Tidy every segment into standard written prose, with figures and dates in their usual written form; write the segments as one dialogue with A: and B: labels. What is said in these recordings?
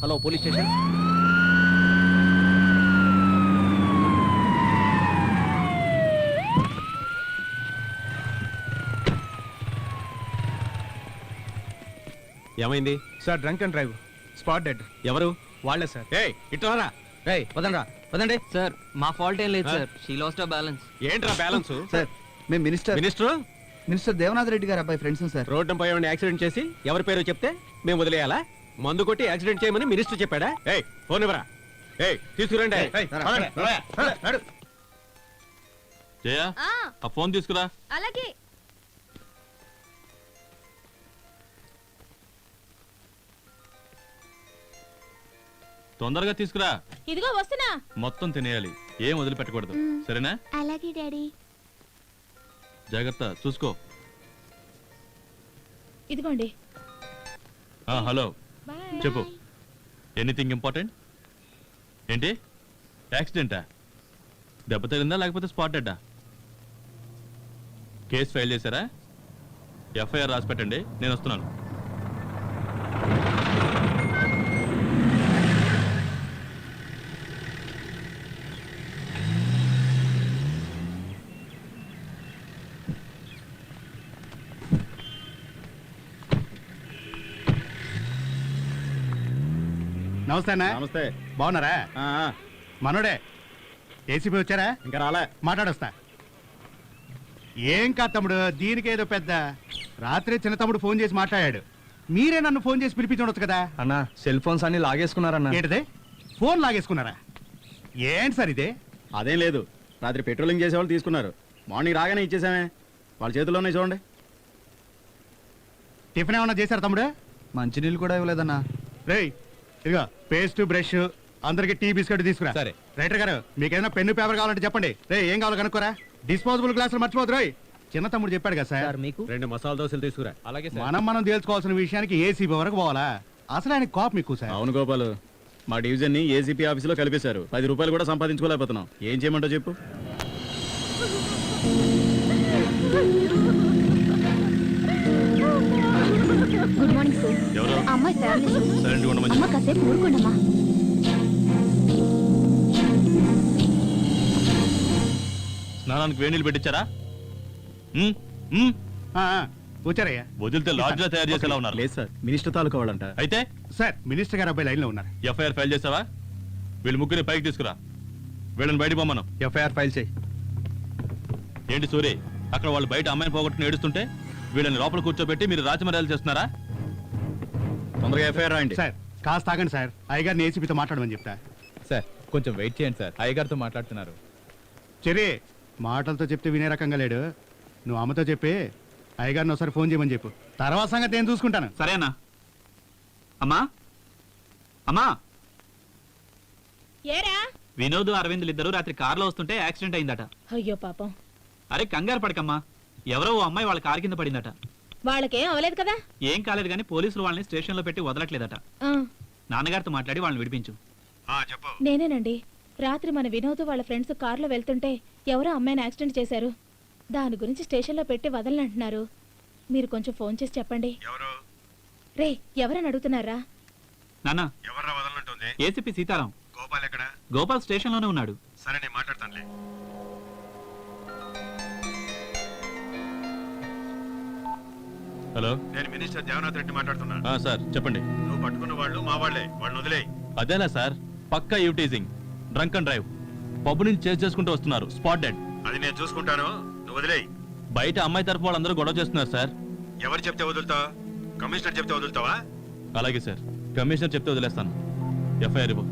A: Hello police station.
B: ఏమైంది
C: sir? Drunk and drive, spot dead.
B: ఎవరు?
C: వాళ్ళే సార్.
B: ఇట్లారా
A: పదండి
D: సార్ మా ఫాల్ట్ ఏం లేదు సార్, షీ లాస్ట్ ఆ బ్యాలెన్స్.
B: ఏంట్రా బ్యాలెన్స్?
A: సార్ మేము మినిస్టర్ దేవనాథ్ రెడ్డి గారు అబ్బాయి ఫ్రెండ్స్ సార్.
B: రోడ్డు పై యాక్సిడెంట్ చేసి ఎవరి పేరు చెప్తే మేము వదిలేయాలా? మందు కొట్టి యాక్సిడెంట్ చేయమని మినిస్టర్ చెప్పాడా? ఫోన్ ఇవ్వరా. తీసుకురండి.
E: జయ ఆ ఫోన్ తీసుకురా.
F: అలాగే.
E: తొందరగా తీసుకురా.
F: ఇదిగో వస్తున్నా.
E: మొత్తం తినేయాలి, ఏం వదిలిపెట్టకూడదు. సరేనా?
F: అలాగే డాడీ.
E: జాగ్రత్త, చూసుకో.
F: ఇదిగోండి.
E: హలో, చెప్పు. Anything important? ఏంటి, యాక్సిడెంటా? దెబ్బ తగిలిందా లేకపోతే స్పాట్ డెడ్డా? కేసు ఫైల్ చేశారా? ఎఫ్ఐఆర్ రాసి పెట్టండి, నేను వస్తున్నాను.
C: నమస్తే అన్న.
B: నమస్తే.
C: బాగున్నారా? మనోడే ఏసీపీ వచ్చారా?
B: ఇంకా రాలే.
C: మాట్లాడొస్తా. ఏం కాదు తమ్ముడు, దీనికేదో పెద్ద. రాత్రి చిన్న తమ్ముడు ఫోన్ చేసి మాట్లాడాడు. మీరే నన్ను ఫోన్ చేసి పిలిపించవచ్చు కదా
A: అన్నా. సెల్ ఫోన్స్ అన్ని లాగేసుకున్నారన్నా.
C: ఏంటిదే? ఫోన్ లాగేసుకున్నారా? ఏంటి సార్ ఇదే?
B: అదేం లేదు, రాత్రి పెట్రోలింగ్ చేసేవాళ్ళు తీసుకున్నారు. మార్నింగ్ రాగానే ఇచ్చేసామే, వాళ్ళ చేతుల్లోనే చూడండి.
C: టిఫిన్ ఏమన్నా చేశారు తమ్ముడు?
A: మంచినీళ్ళు కూడా ఇవ్వలేదన్నా.
C: రేయ్ ఇదిగో పేస్ట్ బ్రష్, అందరికి టీ బిస్కెట్ తీసుకురా.
B: సరే.
C: రైటర్ గారు మీకేమైనా పెన్ను పేపర్ కావాలంటే చెప్పండి. రే ఏం కావాలో కనుక్కోరా. డిస్పోజబుల్ గ్లాసులు మర్చిపోదు రోయ్. చిన్న తమ్ముడు చెప్పాడు కదా సార్.
D: మీకు
B: 2 మసాలా దోశలు తీసుకురా.
E: అలాగే
C: మనం తేల్చుకోవాల్సిన విషయానికి ఏసీబీ వరకు పోవాలా? అసలు ఆయన కోపం ఎక్కువ సార్.
B: అవును గోపాలు, మా డివిజన్ ని ఏసీపీ ఆఫీసులో కలిపేశారు. 10 రూపాయలు కూడా సంపాదించుకోలేకపోతున్నాం. ఏం చేయమంటావు చెప్పు.
F: Good morning sir.
E: ఎవరు?
F: అమ్మాయి ఫ్యామిలీ.
E: సైలెంట్గా ఉండమని
F: అమ్మ కాసేపు ఊరుకోండమ్మా.
E: స్నానానికి వేడి నీళ్ళు పెట్టించారా?
C: వచ్చారయ్యా.
E: వదిలితే లాడ్జ్లో తయారు చేసేలా ఉన్నారు.
B: లేదు సార్, మినిస్టర్ తాలూకా వాళ్ళంట.
E: అయితే
C: సార్ మినిస్టర్ గారు అబ్బాయి లైన్ లో ఉన్నారు.
E: ఎఫ్ఐఆర్ ఫైల్ చేసావా? వీళ్ళు ముగ్గురిని పైకి తీసుకురా. వీళ్ళని బయట పోమను.
A: ఎఫ్ఐఆర్ ఫైల్ చేయి.
E: ఏంటి సూరి, అక్కడ వాళ్ళు బయట అమ్మాయిని పోగొట్టుకుని ఏడుస్తుంటే వీళ్ళని లోపల కూర్చోబెట్టి మీరు రాజమర్యాదలు చేస్తున్నారా?
B: తొందరగా ఎఫ్ఐఆర్ రాయండి.
C: సార్ కాస్త ఆగండి సార్, అయ్యగారిని ఏసీపీతో మాట్లాడమని చెప్తా.
G: సార్ కొంచెం వెయిట్ చేయండి సార్, అయ్యగారితో మాట్లాడుతున్నారు.
C: చెరీ మాటలతో చెప్తే వినే రకంగా లేడు. నువ్వు అమ్మతో చెప్పి అయ్యగారిని ఒకసారి ఫోన్ చేయమని చెప్పు. తర్వాత సంగతి నేను చూసుకుంటాను.
D: సరేనా? అమ్మా అమ్మా,
F: ఏరా?
D: వినోద్ అరవింద్లు ఇద్దరు రాత్రి కారులో వస్తుంటే యాక్సిడెంట్ అయిందట.
F: అయ్యో పాపం.
D: అరే కంగారు పడకమ్మా, ఎవరో ఓ అమ్మాయి వాళ్ళ కారు కింద పడిందట.
F: వాళ్ళకేం అవలేదు కదా?
D: ఏం కాలేదు కానీ పోలీసులు వాళ్ళని స్టేషన్ లో పెట్టి వదలట్లేదట.
F: ఆ,
D: నాన్నగారితో మాట్లాడి వాళ్ళని విడిపించు.
F: నేనేనండి. రాత్రి మన వినోద్ వాళ్ళ ఫ్రెండ్స్ కారులో వెళ్తుంటే ఎవరో అమ్మాయిని యాక్సిడెంట్ చేశారు. దాని గురించి స్టేషన్లో పెట్టి వదలనంటున్నారు. మీరు కొంచెం ఫోన్ చేసి చెప్పండి. రే ఎవరని అడుగుతున్నారా?
D: నాన్న,
C: ఎవర్రా వదలనంటుంది?
D: ఏసీపీ సీతారాం.
C: గోపాల్ ఎక్కడ?
D: గోపాల్ స్టేషన్ లోనే ఉన్నాడు.
C: సరే నేను మాట్లాడతానులే.
E: హలో,
C: నేను మినిస్టర్ దేవనాథ్ రెడ్డి మాట్లాడుతున్నా.
E: సార్ చెప్పండి.
C: నువ్వు పట్టుకున్న వాళ్ళు మా వాళ్ళే, వాళ్ళని వదిలేయ్.
E: అదేనా సార్, పక్కా యూటీజింగ్, డ్రంక్ అండ్ డ్రైవ్, పబ్బు నుంచి చేసి చేసుకుంటూ వస్తున్నారు. Spot dead.
C: అది నేను చూసుకుంటాను, నువ్వు వదిలేయ్.
E: బయట అమ్మాయి తరపు వాళ్ళందరూ గొడవ చేస్తున్నారు సార్.
C: ఎవరు చెప్తే వదులుతావు? కమిషనర్ చెప్తే వదులుతావా?
E: అలాగే సార్, కమిషనర్ చెప్తే వదిలేస్తాను. ఎఫ్ఐఆర్ ఇవ్వు.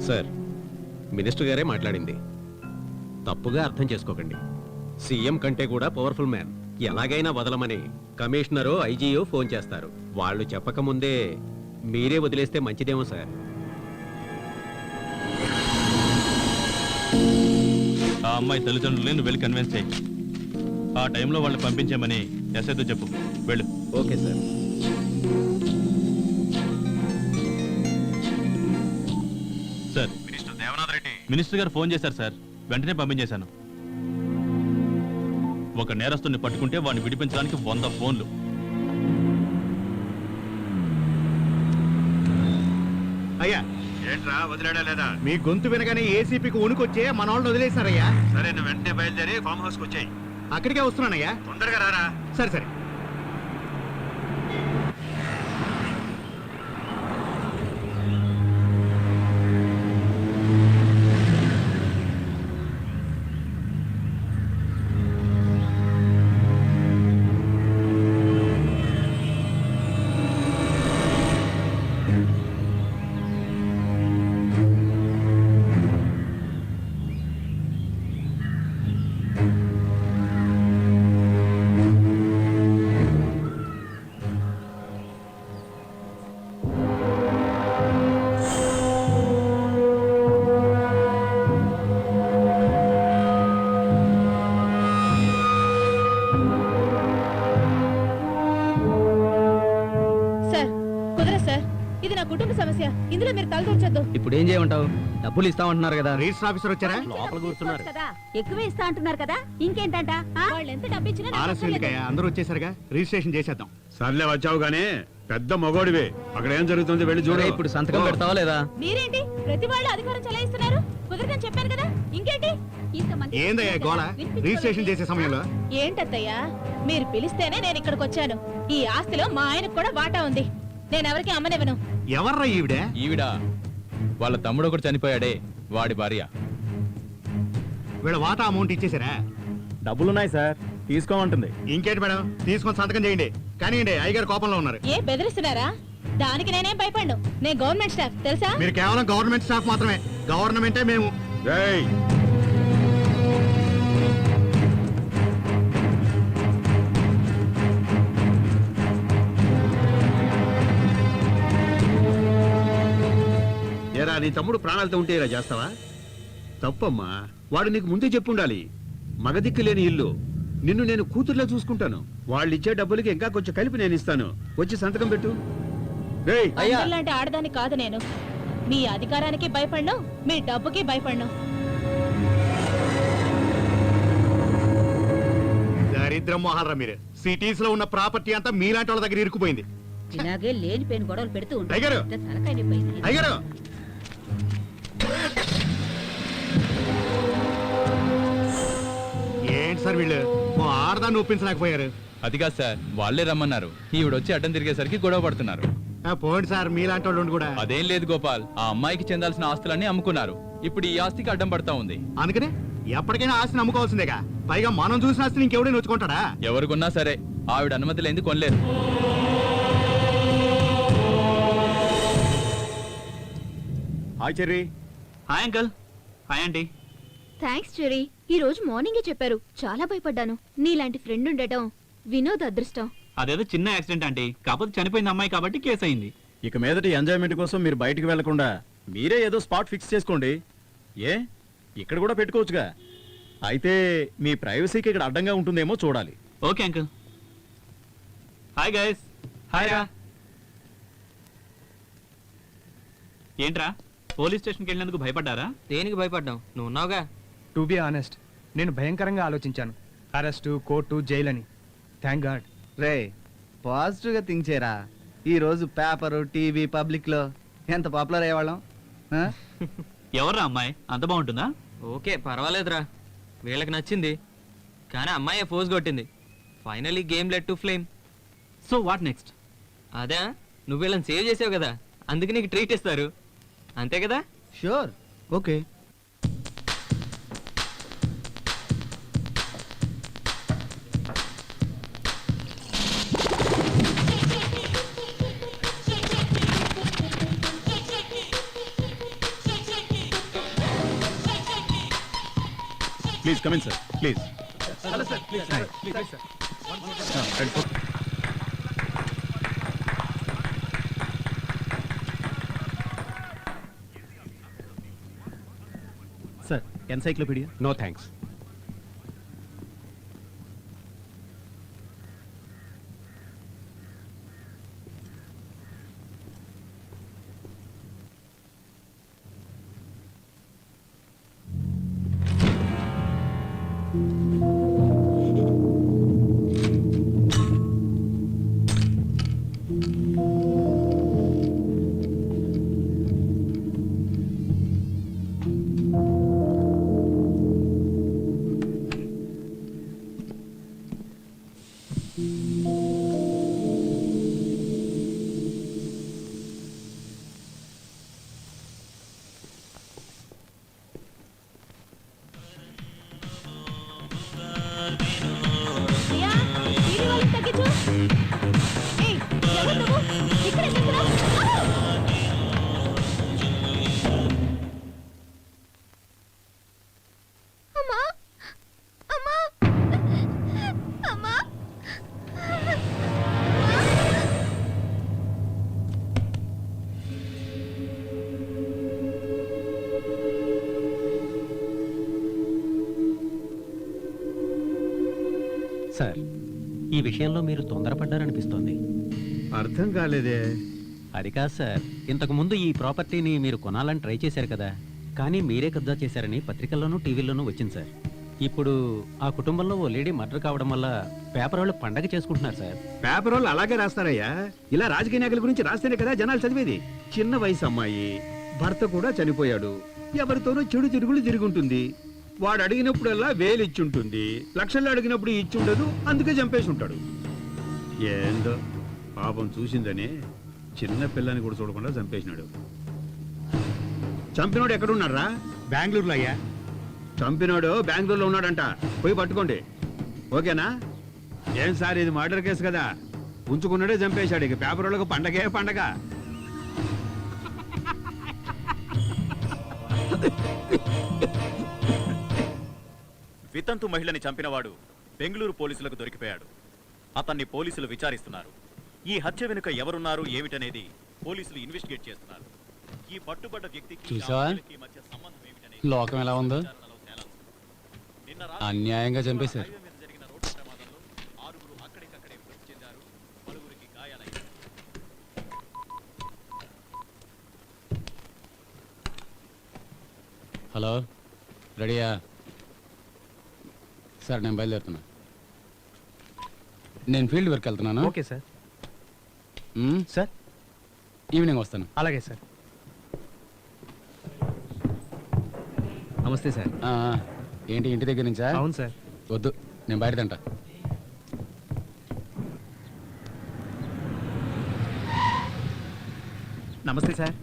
B: సార్ మినిస్టర్ గారే మాట్లాడింది, తప్పుగా అర్థం చేసుకోకండి. సీఎం కంటే కూడా పవర్ఫుల్ మ్యాన్. ఎలాగైనా వదలమని కమిషనరో ఐజీయో ఫోన్ చేస్తారు. వాళ్ళు చెప్పకముందే మీరే వదిలేస్తే మంచిదేమో సార్.
E: ఆ అమ్మాయి తల్లిదండ్రులని నువ్వు వెళ్ళి కన్విన్స్ చేయి. ఆ టైంలో వాళ్ళని పంపించామని ఎస్ఐతో చెప్పు. వెళ్ళు.
B: Okay sir.
E: Sir
C: minister Devanath Reddy.
E: Minister గారు ఫోన్ చేశారు సార్, వెంటనే పంపించేశాను. ఒక నేరస్తుని పట్టుకుంటే వాడిని విడిపించడానికి 100 ఫోన్లు.
C: అయ్యా
H: ఏంట్రా వదిలేడా లేదా?
C: మీ గొంతు వినగానే ఏసీపీకి వణుకొచ్చే మన వాళ్ళు వదిలేశారయ్యా.
H: సరే నువ్వు వెంటనే బయలుదేరి ఫామ్ హౌస్కి వచ్చాయి.
C: అక్కడికే వస్తున్నానయ్యా.
H: తొందరగా రారా.
C: సరే సరే.
F: సార్ కుదరదు సార్, ఇది నా కుటుంబ సమస్య, ఇందులో మీరు తలదూర్చొద్దు.
A: ఇప్పుడు ఏం చేయమంటావు? డబ్బులు ఇస్తామంటున్నారు కదా.
C: రిజిస్టర్ ఆఫీసర్ వచ్చారా?
B: లోపల కూర్చున్నారు.
I: కదా ఎక్కువే ఇస్తా అంటున్నారు కదా, ఇంకేంటంట?
F: వాళ్ళు ఎంత డబ్బు ఇచ్చినా నాకు
C: ఆలస్యం
F: అవసరం లేదు.
C: ఎందుకయ్యా? అందరూ వచ్చేసరిగా రిజిస్ట్రేషన్ చేసేద్దాం.
H: సర్లే వచ్చావు గానీ పెద్ద మగోడివే. అక్కడ ఏం జరుగుతుంది వెళ్ళి చూడు.
A: ఇప్పుడు సంతకం పెడతావా లేదా?
F: మీరేంటి ప్రతి వాళ్ళు అధికారం చెలాయిస్తున్నారు? కుదరదని చెప్పాను కదా, ఇంకేంటి?
I: ఇంతమంది
C: ఏందయ్యా గోళ? రిజిస్ట్రేషన్ చేసే సమయంలో
F: ఏంటత్తయ్యా, మీరు పిలిస్తేనే నేను ఇక్కడికి వచ్చాను. ఈ ఆస్తిలో మా ఆయనకు కూడా వాటా ఉంది. నేను ఎవరికి అమ్మనివ్వను.
C: ఎవర్రా ఈవిడే?
G: ఈవిడ వాళ్ళ తమ్ముడు ఒకటి చనిపోయాడే, వాడి భార్య.
C: వీళ్ళ వాటా అమౌంట్ ఇచ్చేసారా?
E: డబ్బులున్నాయి సార్, తీసుకోమంటుంది.
C: ఇంకేంటి మేడం, తీసుకొని సంతకం చేయండి. కానీ అయ్యగారు కోపంలో ఉన్నారు.
F: ఏ బెదిరిస్తున్నారా? దానికి నేనేం భయపడ్ను. నేను గవర్నమెంట్ స్టాఫ్ తెలుసా?
C: మీరు కేవలం గవర్నమెంట్ స్టాఫ్ మాత్రమే. గవర్నమెంటే మేము.
H: రేయ్, ఏరా నీ తమ్ముడు ప్రాణాలతో ఉంటే ఇలా చేస్తావా? తప్పమ్మా. వాడు నీకు ముందే చెప్పుండాలి. మగదిక్కు లేని ఇల్లు. నిన్ను నేను కూతుర్లా చూసుకుంటాను. వాళ్ళు ఇచ్చే డబ్బులకి ఇంకా కొంచెం కలిపి నేను ఇస్తాను. వచ్చి సంతకం పెట్టు. రేయ్,
F: అందరిలాంటి ఆడదాన్ని కాదు నేను. మీ అధికారానికి భయపడ్ను, మీ డబ్బుకి భయపడ్ను.
C: దరిద్రం మొహాలరా మీరు. సిటీస్ లో ఉన్న ప్రాపర్టీ అంతా మీలాంటి వాళ్ళ దగ్గర ఇరుక్కుపోయింది.
I: ఇలాగే లేని పేను గొడవలు పెడుతూ
C: అయ్యగారు!
I: ఉంటారు. తలకాయ నొప్పి అయింది.
C: అయ్యగారు, ఏంటి సార్ వీళ్ళు మా ఆడదాన్ని ఒప్పించలేకపోయారు?
G: అది కాదు సార్, వాళ్ళే రమ్మన్నారు. ఈవిడొచ్చి అడ్డం తిరిగేసరికి గొడవ పడుతున్నారు.
C: పోండి సార్, మీలాంటి వాళ్ళు ఉండి కూడా.
G: అదేం లేదు గోపాల్, ఆ అమ్మాయికి చెందాల్సిన ఆస్తులన్నీ అమ్ముకున్నారు. ఇప్పుడు ఈ ఆస్తికి అడ్డం పడతా ఉంది.
C: అందుకనే ఎప్పటికైనా ఆస్తిని అమ్ముకోవాల్సిందేగా. పైగా మనం చూసిన ఆస్తిని ఇంకెవడే నొచ్చుకుంటాడా?
G: ఎవరు కొన్నా సరే ఆవిడ అనుమతి లేనిది కొనలేరు.
H: Hi Cherry.
D: Hi uncle. Hi aunty.
J: Thanks Cherry. ఈ రోజు మార్నింగే చెప్పారు. చాలా భయపడ్డాను. నీలాంటి ఫ్రెండ్ ఉండటం వినోద్ అదృష్టం.
D: అదేదో చిన్న యాక్సిడెంట్ ఆంటీ, కాకపోతే చనిపోయింది అమ్మాయి కాబట్టి కేసు అయింది.
E: ఇక మీదటి ఎంజాయ్మెంట్ కోసం మీరు బయటికి వెళ్లకుండా మీరే ఏదో స్పాట్ ఫిక్స్ చేసుకోండి. ఏ ఇక్కడ కూడా పెట్టుకోవచ్చుగా. అయితే మీ ప్రైవసీకి ఇక్కడ అడ్డంగా ఉంటుందేమో చూడాలి.
D: Okay uncle. Hi guys. Hi రా. ఏంట్రా పోలీస్ స్టేషన్కి వెళ్ళినందుకు భయపడ్డారా?
K: దేనికి భయపడ్డావు? నువ్వు ఉన్నావుగా.
A: టు బి ఆనెస్ట్, నేను భయంకరంగా ఆలోచించాను. అరెస్టు, కోర్టు, జైలు అని. Thank god. రే, పాజిటివ్ గా థింక్ చేయరా. ఈ రోజు పేపరు, టీవీ, పబ్లిక్ లో ఎంత పాపులర్ అయ్యేవాళ్ళం.
D: ఎవర్రా అమ్మాయి? అంత బాగుంటుందా?
K: ఓకే పర్వాలేదురా, వీళ్ళకి నచ్చింది. కానీ అమ్మాయి ఫోర్స్ కొట్టింది. Finally game led to flame.
D: So what next?
K: అదే, నువ్వు వీళ్ళని సేవ్ చేసావు కదా, అందుకే నీకు ట్రీట్ ఇస్తారు. అంతే కదా?
A: Sure, okay.
E: Please come in sir, please. Sir, encyclopedia.
B: No thanks. Sir ఈ విషయంలో మీరు తొందరపడ్డారనిపిస్తోంది.
H: అర్థం కాలేదే.
B: అది కాదు సార్, ఇంతకు ముందు ఈ ప్రాపర్టీని మీరు కొనాలని ట్రై చేశారు కదా, కానీ మీరే కబ్జా చేశారని పత్రికల్లోనూ టీవీల్లోనూ వచ్చింది సార్. ఇప్పుడు ఆ కుటుంబంలో ఓ లేడీ మర్డర్ కావడం వల్ల పేపర్ వాళ్ళు పండగ చేసుకుంటున్నారు సార్.
H: పేపర్ వాళ్ళు అలాగే రాస్తారయ్యా. ఇలా రాజకీయ నాయకుల గురించి రాస్తేనే కదా జనాలు చదివేది. చిన్న వయసు అమ్మాయి, భర్త కూడా చనిపోయాడు, ఎవరితోనో చెడు తిరుగులు తిరుగుంటుంది. వాడు అడిగినప్పుడల్లా వేలు ఇచ్చుంటుంది, లక్షల్లో అడిగినప్పుడు ఇచ్చుండదు, అందుకే చంపేసి ఉంటాడు. ఏందో పాపం చూసిందనే చిన్న పిల్లని కూడా చూడకుండా చంపేసినాడు. చంపినోడు ఎక్కడున్నారా?
C: బెంగళూరులో అయ్యా.
H: చంపినోడు బెంగళూరులో ఉన్నాడంట, పోయి పట్టుకోండి. ఓకేనా? ఏం సార్, ఇది మర్డర్ కేసు కదా, ఉంచుకున్నాడే చంపేశాడు. ఇక పేపర్ వాళ్ళకు పండగే పండగ.
E: వితంతు మహిళని చంపినవాడు బెంగళూరు పోలీసులకు దొరికిపోయాడు. అతన్ని పోలీసులు విచారిస్తున్నారు. ఈ హత్య వెనుక ఎవరున్నారు ఏమిటనేది పోలీసులు ఇన్వెస్టిగేట్ చేస్తున్నారు. ఈ పట్టుబడ్డ వ్యక్తికి
G: చూసావా?
E: ఆ మహిళకి మధ్య సంబంధం ఏమిటనేది
G: లోకం ఎలా ఉందో,
E: విచారణలో తేలాల్సి ఉంది. నిన్న రాత్రి
G: అన్యాయంగా చంపేశారు.
E: హైవే మీద జరిగిన రోడ్డు ప్రమాదంలో 6 అక్కడికక్కడే మృతి చెందారు, పలువురికి గాయాలయ్యాయి.
G: హలో, రెడీయా? సార్ నేను బయలుదేరుతున్నా. నేను ఫీల్డ్ వర్క్ వెళ్తున్నాను.
A: Okay sir.
G: సార్ ఈవినింగ్ వస్తాను.
A: అలాగే సార్. నమస్తే సార్.
G: ఏంటి ఇంటి దగ్గర నుంచా?
A: అవును సార్.
G: వద్దు, నేను బయట తింటా.
E: నమస్తే సార్.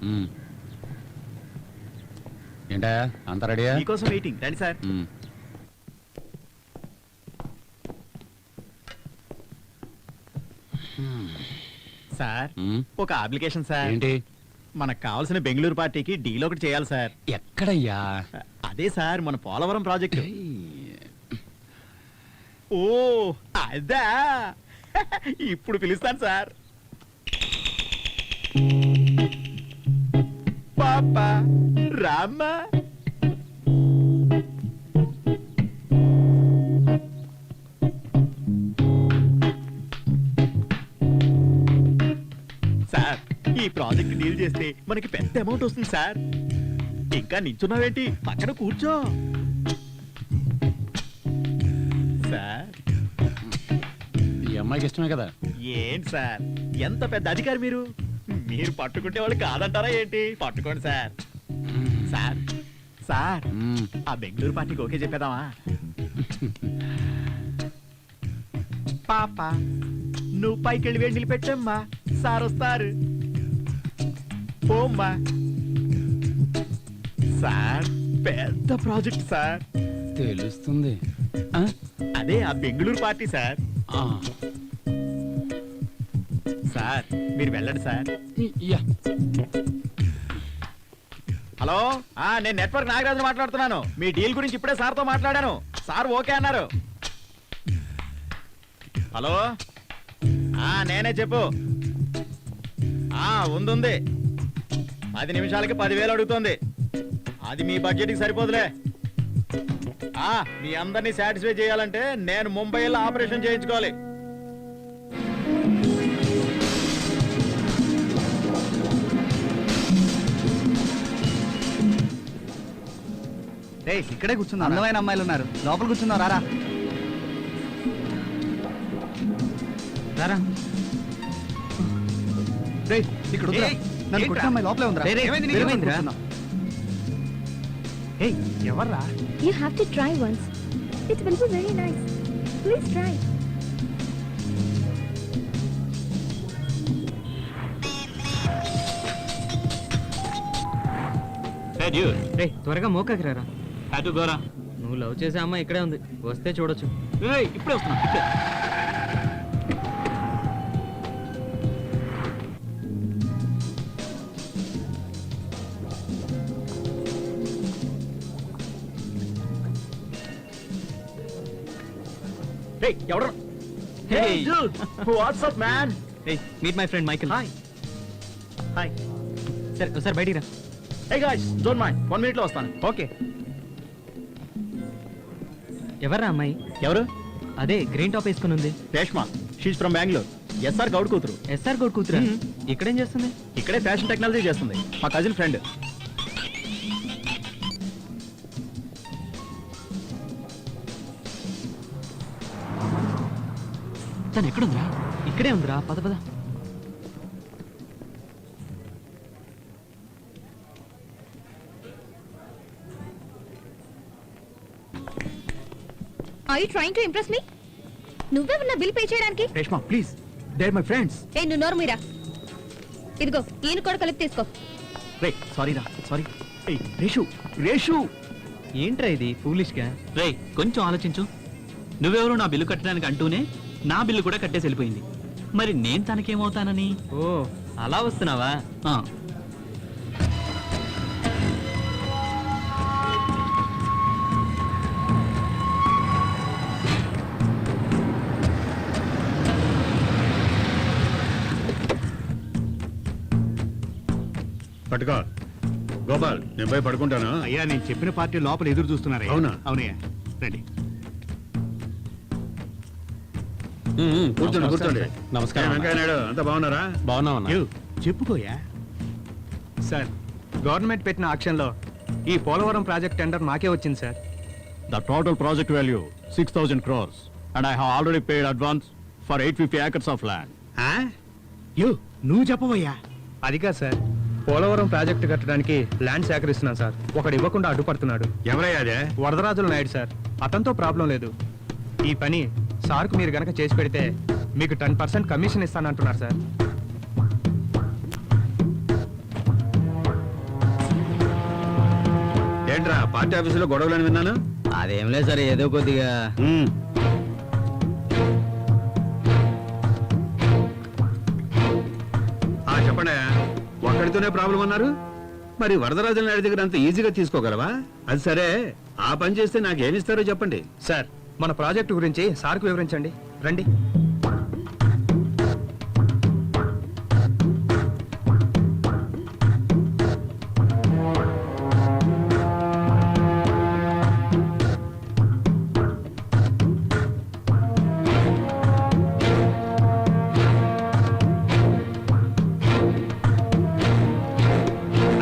G: ఏంటా అంత రెడీయా?
E: మీకోసం వెయిటింగ్. రండి సార్. సార్ ఒక అప్లికేషన్ సార్.
G: ఏంటి?
E: మనకు కావాల్సిన బెంగళూరు పార్టీకి డీల్ ఒకటి చేయాలి సార్.
G: ఎక్కడయ్యా?
E: అదే సార్, మన పోలవరం ప్రాజెక్టు. ఓ అదా, ఇప్పుడు పిలుస్తాను సార్. పాపా రామ్మా. సార్ ఈ ప్రాజెక్ట్ డీల్ చేస్తే మనకి పెద్ద అమౌంట్ వస్తుంది సార్. ఇంకా నించున్నావేంటి, పక్కన కూర్చో. సార్
G: ఈ అమ్మాయికి ఇష్టమే కదా?
E: ఏంటి సార్, ఎంత పెద్ద అధికారి మీరు. మీరు పట్టుకుంటే వాళ్ళు కాదంటారా ఏంటి? పట్టుకోండి సార్. సార్ సార్ ఆ బెంగళూరు పార్టీకి ఓకే చెప్పేద్దామా? పాప నువ్వు పైకి వెళ్ళి వేడి నిలబెట్టమ్మా, సార్ వస్తారు. పోమ్మా. సార్ పెద్ద ప్రాజెక్ట్ సార్.
G: తెలుస్తుంది.
E: అదే ఆ బెంగళూరు పార్టీ సార్. సార్ మీరు వెళ్ళండి సార్. హలో, నేను నెట్వర్క్ నాగరాజు మాట్లాడుతున్నాను. మీ డీల్ గురించి ఇప్పుడే సార్తో మాట్లాడాను. సార్ ఓకే అన్నారు. హలో, నేనే చెప్పు. ఉంది 10 నిమిషాలకి 10,000 అడుగుతోంది. అది మీ బడ్జెట్కి సరిపోదులే. మీ అందరినీ సాటిస్ఫై చేయాలంటే నేను ముంబైలో ఆపరేషన్ చేయించుకోవాలి.
A: ఇక్కడే కూర్చున్నా. అందమైన అమ్మాయిలు ఉన్నారు, లోపల కూర్చున్నావు. రారా రారా. ఇక్కడ నన్ను కొట్టిన అమ్మాయి లోపలే ఉందిరా. ఎవర్రా?
J: You have to try once. It will be very nice. Please try.
K: త్వరగా మోకాకి రారా.
D: అటు గోరా.
K: నువ్వు లవ్ చేసే అమ్మాయి ఇక్కడే ఉంది, వస్తే చూడొచ్చు.
D: ఇప్పుడే వస్తున్నా. ఇప్పుడే.
E: ఎవరు? WhatsApp man.
K: Meet my friend Michael.
E: Hi hi.
K: సరే ఒకసారి బయటికి రా.
E: Hey guys, don't mind. 1 minute లో వస్తాను.
A: ఓకే.
K: ఎవర్రా అమ్మాయి?
E: ఎవరు?
K: అదే గ్రీన్ టాప్ వేసుకుని ఉంది.
E: Reshma she's from Bengaluru. ఎస్ఆర్ గౌడ్ కూతురు.
K: ఎస్ఆర్ గౌడ్ కూతురా? ఇక్కడేం చేస్తుంది?
E: ఇక్కడే ఫ్యాషన్ టెక్నాలజీ చేస్తుంది. మా కజిన్ ఫ్రెండ్.
K: తను ఎక్కడుందిరా? ఇక్కడే ఉందిరా, పద పద.
J: Are you trying to impress me? నువ్వెవరన్నా బిల్ పే చేయడానికి?
C: Reshma please, they are my friends.
J: ఏ నువ్వు నోరు మీరా. ఇదిగో ఈయన కూడా కలిపి తీసుకో.
C: రే సారీ రా, సారీ. ఏయ్ రేషు, రేషు.
K: ఏంట్రా ఇది ఫూలిష్ గా?
D: రే కొంచెం ఆలోచించు. నువ్వెవరు నా బిల్లు కట్టడానికి అంటూనే నా బిల్లు కూడా కట్టేసి వెళ్ళిపోయింది. మరి నేను తనకేమవుతానని?
K: ఓ అలా వస్తున్నావా?
D: ఆ,
H: పట్టుకో గోపాల్, నేను పోయి పడుకుంటాను.
C: అయ్యా నేను చెప్పిన పార్టీ లోపల ఎదురు చూస్తున్నారా?
H: అవునా?
C: అవునయ్యా, రండి.
H: కూర్చోండి కూర్చోండి.
B: నమస్కారం.
H: వెంకయ్య నాయుడు అంతా బాగున్నారా?
B: బాగున్నామన్నా.
C: యో, చెప్పుకోయా.
A: సార్ గవర్నమెంట్ పెట్టిన ఆక్షన్లో ఈ పోలవరం ప్రాజెక్ట్ టెండర్ మాకే వచ్చింది sir.
E: The total project value 6,000 crores and I have already paid advance for 850 acres of land.
H: ఆ?
C: యో నువ్వు చెప్పవయ్యా.
A: అది కాదు సార్, పోలవరం ప్రాజెక్టు కట్టడానికి ల్యాండ్ సేకరిస్తున్నాం సార్. ఒకడు ఇవ్వకుండా అడ్డుపడుతున్నాడు.
H: ఎవరయ్యా అదే?
A: వరదరాజుల నాయుడు సార్. అతనితో ప్రాబ్లం లేదు. ఈ పని సార్కు మీరు గనక చేసి పెడితే మీకు 10% కమిషన్ ఇస్తానంటున్నారు సార్.
H: ఏంట్రా పార్టీ ఆఫీసులో గొడవలని విన్నాను.
A: అదేం లేదు సార్, ఏదో కొద్దిగా.
H: చెప్పండి, ఒక్కడితోనే ప్రాబ్లం అన్నారు. మరి వరదరాజుల నాయుడు దగ్గర అంత ఈజీగా తీసుకోగలవా? అది సరే, ఆ పని చేస్తే నాకేమిస్తారో చెప్పండి.
A: సార్ మన ప్రాజెక్టు గురించి సార్కు వివరించండి, రండి.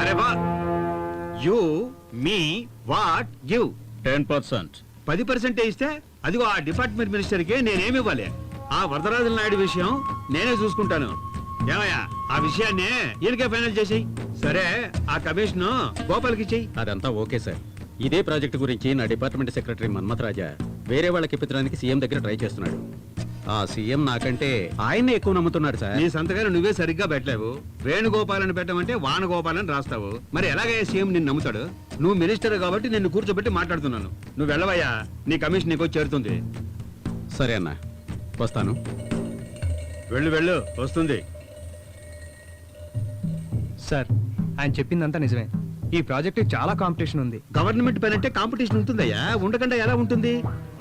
H: అరే వా, యూ మీ వాట్ గివ్
E: 10%.
H: 10% ఇస్తే అదిగో ఆ డిపార్ట్మెంట్ మినిస్టర్కి నేనేమి ఇవ్వాలి? ఆ వరదరాజుల నాయుడు విషయం నేనే చూసుకుంటాను. ఏమయ్యా, ఆ విషయాన్ని ఈయనకే ఫైనల్ చేసేయి. సరే, ఆ కమిషన్ గోపాల్కి ఇచ్చేయి.
B: అదంతా ఓకే సార్. ఇదే ప్రాజెక్టు గురించి నా డిపార్ట్మెంట్ సెక్రటరీ మన్మథ్ రాజా వేరే వాళ్ళకి ఇప్పించడానికి సీఎం దగ్గర ట్రై చేస్తున్నాడు. ఆ సీఎం నాకంటే ఆయన్నే ఎక్కువ నమ్ముతున్నాడు సార్.
H: నీ సంతకాన్ని నువ్వే సరిగ్గా పెట్టలేవు. వేణుగోపాలని పెట్టమంటే వానగోపాలని రాస్తావు. మరి ఎలాగయ్యా సీఎం నిన్ను నమ్ముతాడు? నువ్వు మినిస్టర్ కాబట్టి నిన్ను కూర్చోబెట్టి మాట్లాడుతున్నాను. నువ్వు వెళ్ళవయ్యా, నీ కమిషన్ నీకు చేరుతుంది.
B: సరే అన్న, వస్తాను.
H: వెళ్ళు వెళ్ళు, వస్తుంది.
A: సార్ ఆయన చెప్పిందంతా నిజమే. ఈ ప్రాజెక్టు చాలా కాంపిటీషన్ ఉంది.
H: గవర్నమెంట్ పని అంటే కాంపిటీషన్ ఉంటుందయ్యా, ఉండకుండా ఎలా ఉంటుంది?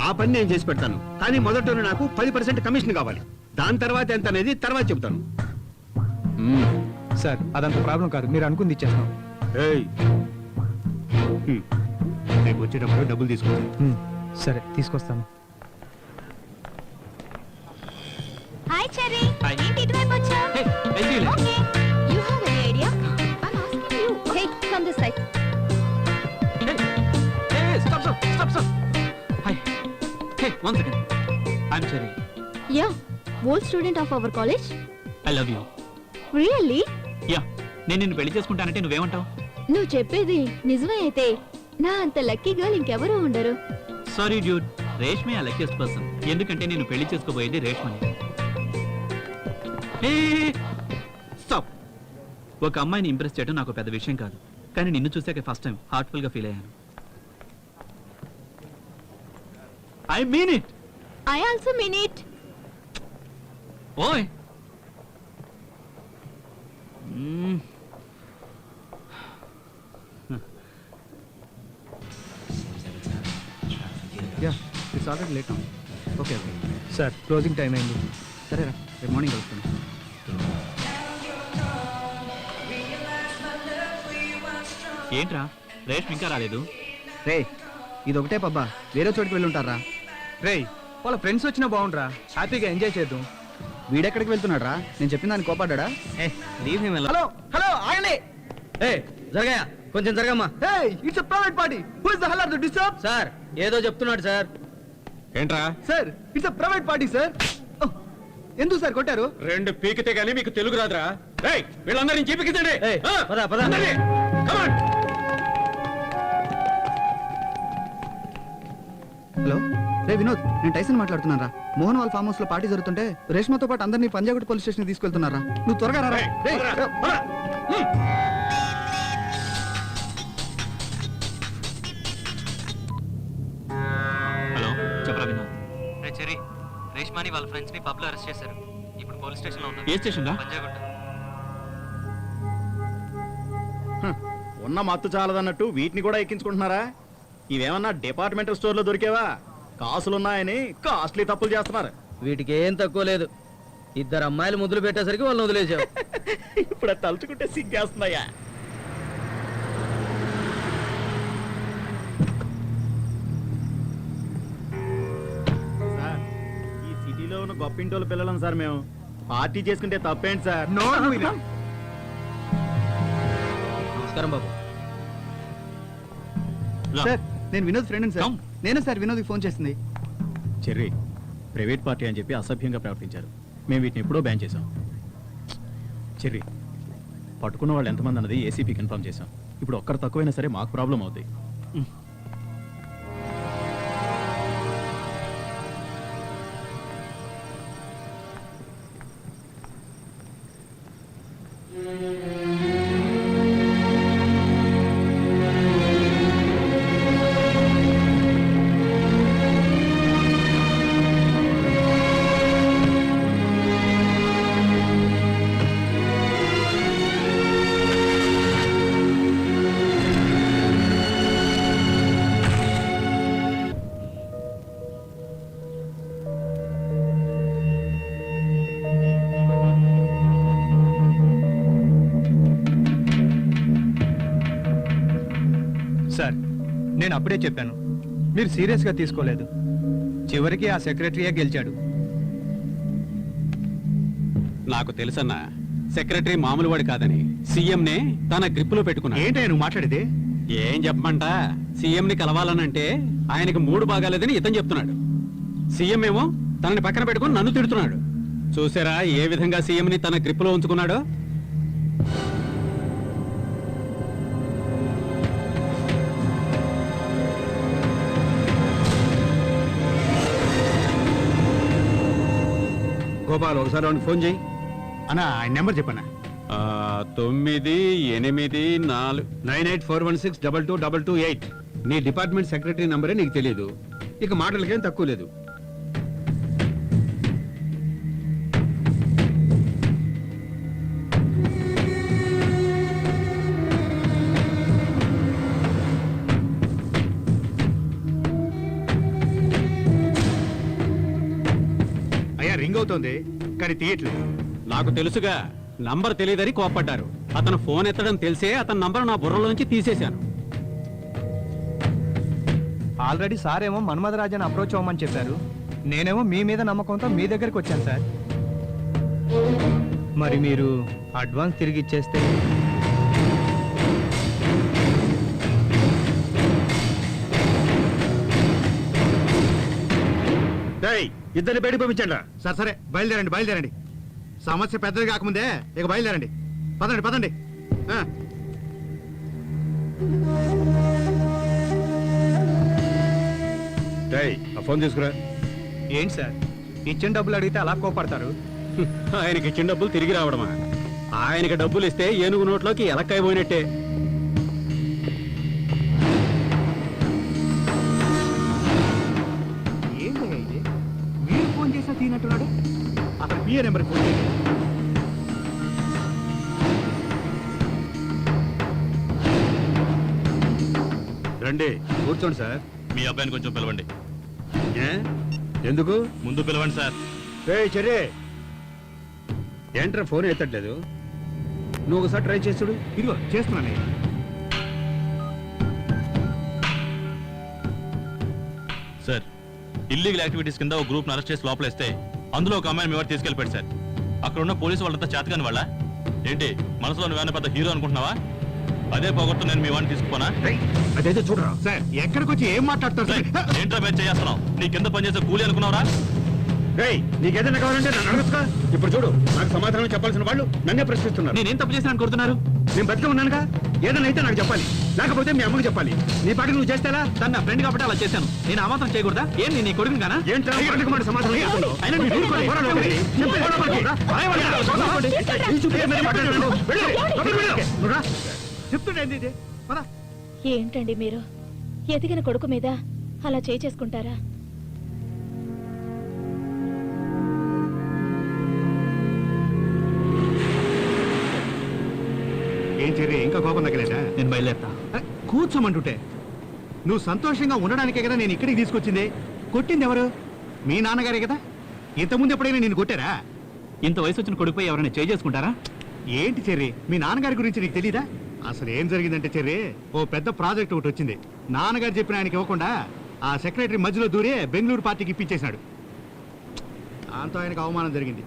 H: ఆ పని నేను చేసి పెడతాను, కానీ మొదట నాకు 10% కమిషన్ కావాలి. దాని తర్వాత ఎంత అనేది తర్వాత చెప్తాను.
A: సార్ అదంత ప్రాబ్లం కాదు, మీరు అనుకుంది ఇచ్చేస్తాం.
H: ఏయ్,
C: రేపు వచ్చేటప్పుడు డబ్బులు తీసుకుంటాను.
A: సరే తీసుకొస్తాను.
J: Hi cherry.
D: Hi.
J: ఏంటి ఇటువైపు వచ్చావు?
D: Hey, I see you.
J: Okay. You have any idea? I am asking you. Hey, come this side.
D: Hey, stop. Hi. Hey, 1 second. I'm Cherry.
J: Yeah, old student of our college.
D: I love you.
J: Really?
D: Yeah. నేను నిన్ను పెళ్లి చేసుకుంటానంటే నువ్వేమంటావు?
J: నువ్వు చెప్పేది నిజమే అయితే నా అంత లక్కీ గర్ల్ ఇంకెవరూ ఉండరు.
D: సారీ డ్యూడ్, రేష్మే ఆ లక్కీయెస్ట్ పర్సన్. ఎందుకంటే నేను పెళ్లి చేసుకోబోయేది రేష్మని. స్టాప్. ఒక అమ్మాయిని ఇంప్రెస్ చేయడం నాకు పెద్ద విషయం కాదు, కానీ నిన్ను చూసాక ఫస్ట్ టైం హార్ట్ఫుల్ గా ఫీల్ అయ్యాను. I mean it.
J: I also mean it.
D: ఓయ్.
A: Yeah, it's already late. Okay okay sir, closing time అయింది.
D: సరేరా, రేపు మార్నింగ్ కలుస్తాను. ఏంట్రా రేష్మ ఇంకా రాలేదు?
A: రే ఇది ఒకటే పబ్బా, వేరే చోటుకి వెళ్ళి ఉంటారా? రే వాళ్ళ ఫ్రెండ్స్ వచ్చినా బాగుండ్రా, హ్యాపీగా ఎంజాయ్ చేద్దాం. వీడెక్కడికి వెళ్తున్నాడు రా? నేను చెప్పిన దాన్ని కోపాడా? హలో హలో ఆగండి.
K: జరగయా కొంచెం జరగమ్మా.
A: It's a private party. Who is the hell of the disturb?
K: Sir ఏదో చెప్తున్నాడు సార్.
B: ఏంట్రా
A: sir it's a private party sir. ఎందుకు సార్ కొట్టారు?
B: రెండు పీకితే గానీ మీకు తెలుగు రాదురా. రేయ్ వీళ్ళందరినీ చీపికించండి.
K: పద పద.
A: హలో రే వినోద్, నేను టైసన్ మాట్లాడుతున్నారా. మోహన్ వాళ్ళ ఫామ్ హౌస్ లో పార్టీ జరుగుతుంటే రేష్మతో పాటు అందరినీ పంజాగుట్ పోలీస్ స్టేషన్ తీసుకెళ్తున్నారా. నువ్వు త్వరగా రా.
D: హలో చెప్పరా వినోద్.
K: చెరి రేష్మాని వాళ్ళ ఫ్రెండ్స్ ని పబ్ లో అరెస్ట్ చేశారు. ఇప్పుడు పోలీస్ స్టేషన్ లో ఉన్నారు.
D: ఏ స్టేషన్ రా?
K: పంజాగుట్ట.
E: ఉన్న మత్తు చాలదన్నట్టు వీటిని కూడా ఎక్కించుకుంటున్నారా? ఇవేమన్నా డిపార్ట్మెంటల్ స్టోర్ లో దొరికేవా? కాసులున్నాయని కాస్ట్లీ తప్పులు చేస్తున్నారు.
K: వీటికి ఏం తక్కువ లేదు. ఇద్దరు అమ్మాయిలు ముద్దులు పెట్టేసరికి వాళ్ళని వదిలేసావు.
E: ఇప్పుడు అది తలుచుకుంటే సిగ్గేస్తున్నాయా? సార్ ఈ సిటీలో ఉన్న గొప్పింటోళ్ళ పిల్లలం సార్ మేము. పార్టీ చేసుకుంటే తప్పేంటి సార్?
K: నమస్కారం బాబు.
A: సార్ నేను వినోద్ ఫ్రెండ్ సార్. నేనే సార్ వినోద్కి ఫోన్ చేసింది.
E: చెర్రీ ప్రైవేట్ పార్టీ అని చెప్పి అసభ్యంగా ప్రవర్తించారు. మేము వీటిని ఎప్పుడో బ్యాన్ చేసాం. చెర్రీ పట్టుకున్న వాళ్ళు ఎంతమంది అన్నది ఏసీపీ కన్ఫర్మ్ చేసాం. ఇప్పుడు ఒక్కరు తక్కువైనా సరే మాకు ప్రాబ్లం అవుతాయి.
A: సార్ నేను అప్పుడే చెప్పాను, మీరు సీరియస్ గా తీసుకోలేదు. చివరికి ఆ సెక్రటరీయే గెలిచాడు.
B: నాకు తెలుసన్నా సెక్రటరీ మామూలు వాడు కాదని. సీఎం నే తన గ్రిప్పులో పెట్టుకున్నాడు.
C: ఏంటయ్యా నువ్వు మాట్లాడేది?
B: ఏం చెప్పమంట, సీఎం ని కలవాలనంటే ఆయనకు మూడు బాగాలేదని ఇతను చెప్తున్నాడు. సీఎం ఏమో తనని పక్కన పెట్టుకుని నన్ను తిడుతున్నాడు. చూసారా ఏ విధంగా సీఎం ని తన గ్రిప్పులో ఉంచుకున్నాడో.
H: గోపాల్ ఒకసారి వాడికి ఫోన్ చేయి.
C: అన్నా ఆయన నెంబర్ చెప్పనా?
B: 984
H: 9841622228. నీ డిపార్ట్మెంట్ సెక్రటరీ నంబరే నీకు తెలియదు. ఇక మాటలకేం తక్కువ లేదు.
C: అయ్యా రింగ్ అవుతోంది కానీ తీయట్లేదు.
B: నాకు తెలుసుగా నంబర్ తెలియదని కోప్పడ్డారు. అతను ఫోన్ ఎత్తడం తెలిసే అతని నంబర్ నా బుర్రలోంచి తీసేశాను.
A: ఆల్రెడీ సార్ ఏమో మన్మధరాజన్ అప్రోచ్ అవ్వమని చెప్పారు. నేనేమో మీ మీద నమ్మకంతో మీ దగ్గరికి వచ్చాను సార్. మరి మీరు అడ్వాన్స్ తిరిగి ఇచ్చేస్తే
H: ఇద్దరిని బయటకు పంపించండి.
C: సరే సరే బయలుదేరండి. సమస్య పెద్దది కాకముందే ఇక బయలుదేరండి. పదండి.
H: ఆ ఫోన్ తీసుకురా.
A: ఏంటి సార్ ఇచ్చిన డబ్బులు అడిగితే అలా కోపడతారు?
B: ఆయనకి ఇచ్చిన డబ్బులు తిరిగి రావడమా? ఆయనకి డబ్బులు ఇస్తే ఏనుగు నోట్లోకి ఎలక్కాయ పోయినట్టే.
A: ఏంటయ్యా ఇది? మీరు ఫోన్ చేసా తీనట్టున్నాడు.
C: అతను పిఏ నెంబర్ ఫోన్ చేయండి.
H: రండి కూర్చోండి సార్.
E: మీ అబ్బాయిని కొంచెం పిలవండి.
H: ఏ? ఎందుకు?
E: ముందు పిలవండి సార్.
H: చెర్రీ ఏంట్రా ఫోన్ ఎత్తట్లేదు? నువ్వు ఒకసారి ట్రై చేస్తుడు.
C: ఇదిగో చేస్తున్నాను.
E: సార్
L: ఇల్లీగల్ యాక్టివిటీస్ కింద ఒక గ్రూప్ అరెస్ట్ చేసి లోపలేస్తే అందులో ఒక అమ్మాయిని మేము తీసుకెళ్ళిపోయాడు సార్. అక్కడ ఉన్న పోలీసు వాళ్ళంతా చేతకాని వాళ్ళ ఏంటి మనసులో నువ్వేనా పెద్ద హీరో అనుకుంటున్నావా? అదే పోగొట్టు నేను మీ వాడిని తీసుకుపోనా?
H: అదైతే చూడరా.
C: సార్ ఎక్కడికి వచ్చి ఏం మాట్లాడతారు సార్?
L: ఏంట్రా మేము చేస్తున్నావు? నీ కింద పనిచేసే కూలీ అనుకున్నావురా?
H: నీకేదైనా కావాలంటే నన్ను అడగచ్చుగా. ఇప్పుడు చూడు, నాకు సమాధానం చెప్పాల్సిన వాళ్ళు నన్నే ప్రశ్నిస్తున్నారు.
D: నేనేం తప్పు చేశాను కోరుతున్నారు?
H: నేను బతికే ఉన్నానుగా, ఏదైనా అయితే నాకు చెప్పాలి, లేకపోతే మీ అమ్మకి చెప్పాలి. నీ పాటికి నువ్వు చేస్తేలా?
D: తన నా ఫ్రెండ్ కాబట్టి అలా చేశాను. నేను ఆ మాత్రం చేయకూడదా? ఏం నేను నీ కొడుకుని గానా?
H: ఏంటో మాట సమాధానం చెప్తున్నావు?
D: అయినా నువ్వు ఊరుకోలే.
C: చెప్తుండేంది ఇది? పద.
F: ఏంటండి మీరు ఎదిగిన కొడుకు మీద అలా చేసుకుంటారా?
C: ఏం చెర్రి ఇంకా కోపం తగ్గలేదా?
D: నేను బయలుదేరుతా.
C: కూర్చోమంటుంటే నువ్వు సంతోషంగా ఉండడానికే కదా నేను ఇక్కడికి తీసుకొచ్చింది. కొట్టింది ఎవరు? మీ నాన్నగారే కదా. ఇంతకుముందు ఎప్పుడైనా నేను కొట్టారా?
D: ఇంత వయసు వచ్చిన కొడుకుపై ఎవరైనా చేసుకుంటారా?
C: ఏంటి చెర్రి, మీ నాన్నగారి గురించి నీకు తెలీదా? అసలు ఏం జరిగిందంటే చెర్రి, ఓ పెద్ద ప్రాజెక్ట్ ఒకటి వచ్చింది. నాన్నగారు చెప్పిన ఆయనకి ఇవ్వకుండా ఆ సెక్రటరీ మధ్యలో దూరే బెంగళూరు పార్టీకి ఇప్పించేశాడు. దాంతో ఆయనకు అవమానం జరిగింది.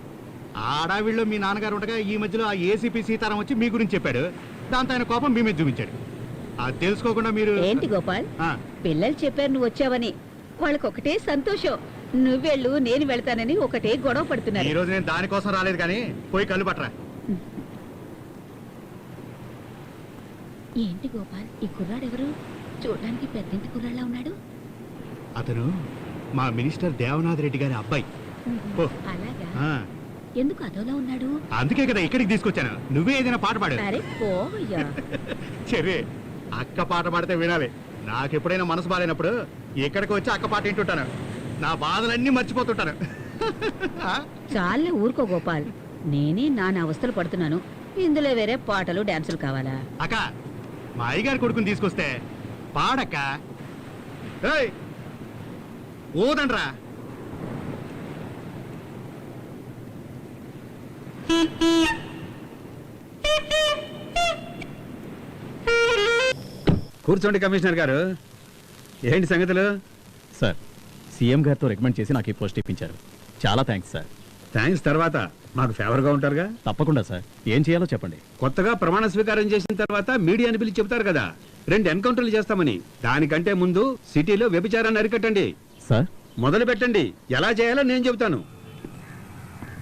C: ఆడావిళ్ళలో మీ నాన్నగారు ఉండగా ఈ మధ్యలో ఆ ఏసీపీ సీతారాం వచ్చి మీ గురించి చెప్పాడు. దాంతో ఆయన కోపం మీ మీద చూపించాడు. అది తెలుసుకోకుండా మీరు
I: ఏంటి గోపాల్, పిల్లలు చెప్పారు నువ్వు వచ్చావని. వాళ్ళకి ఒకటే సంతోషం. నువ్వెళ్ళు నేను వెళ్తానని ఒకటే గొడవ పడుతున్నారు.
C: ఈ రోజు నేను దానికోసం రాలేదు కానీ పోయి కళ్ళు పట్టరా.
I: ఏంటి గోపాల్, ఈ కుర్రాడెవరు? చూడడానికి పెద్దింటి కుర్రాళ్ళ ఉన్నాడు.
C: అతను మా మినిస్టర్ దేవనాథ్ రెడ్డి గారి అబ్బాయి. ఓ,
I: అలాగా?
C: ఆ,
I: ఎందుకు అదోలా ఉన్నాడు?
C: అందుకే కదా ఇక్కడికి తీసుకొచ్చాను. నువ్వే ఏదైనా పాట పాడు.
I: అరే పోవయ్యా.
C: సరే, అక్క పాట పాడితే వినాలి. నాకెప్పుడైనా మనసు బాలేనప్పుడు ఇక్కడికి వచ్చి అక్క పాట వింటుంటాను. నా బాధలన్నీ మర్చిపోతుంటాను.
I: చాలే ఊరుకో గోపాల్, నేనే నాన్న అవస్థలు పడుతున్నాను. ఇందులో వేరే పాటలు డాన్సులు కావాలా?
C: అక్క, మా అయ్యగారి కొడుకుని తీసుకొస్తే పాడక్క. ఏయ్, ఊదండ్రా.
H: కూర్చోండి కమిషనర్ గారు. ఏంటి సంగతులు?
G: సార్, సీఎం గారితో రికమెండ్ చేసి నాకు ఈ పోస్ట్ ఇప్పించారు. చాలా థ్యాంక్స్ సార్.
H: థ్యాంక్స్ తర్వాత మాకు ఫేవర్గా ఉంటారుగా.
G: తప్పకుండా సార్. ఏం చేయాలో చెప్పండి.
H: కొత్తగా ప్రమాణ స్వీకారం చేసిన తర్వాత మీడియాని పిలిచి చెప్తారు కదా 2 ఎన్కౌంటర్లు చేస్తామని. దానికంటే ముందు సిటీలో వ్యభిచారాన్ని అరికట్టండి
G: సార్.
H: మొదలు పెట్టండి. ఎలా చేయాలో నేను చెబుతాను.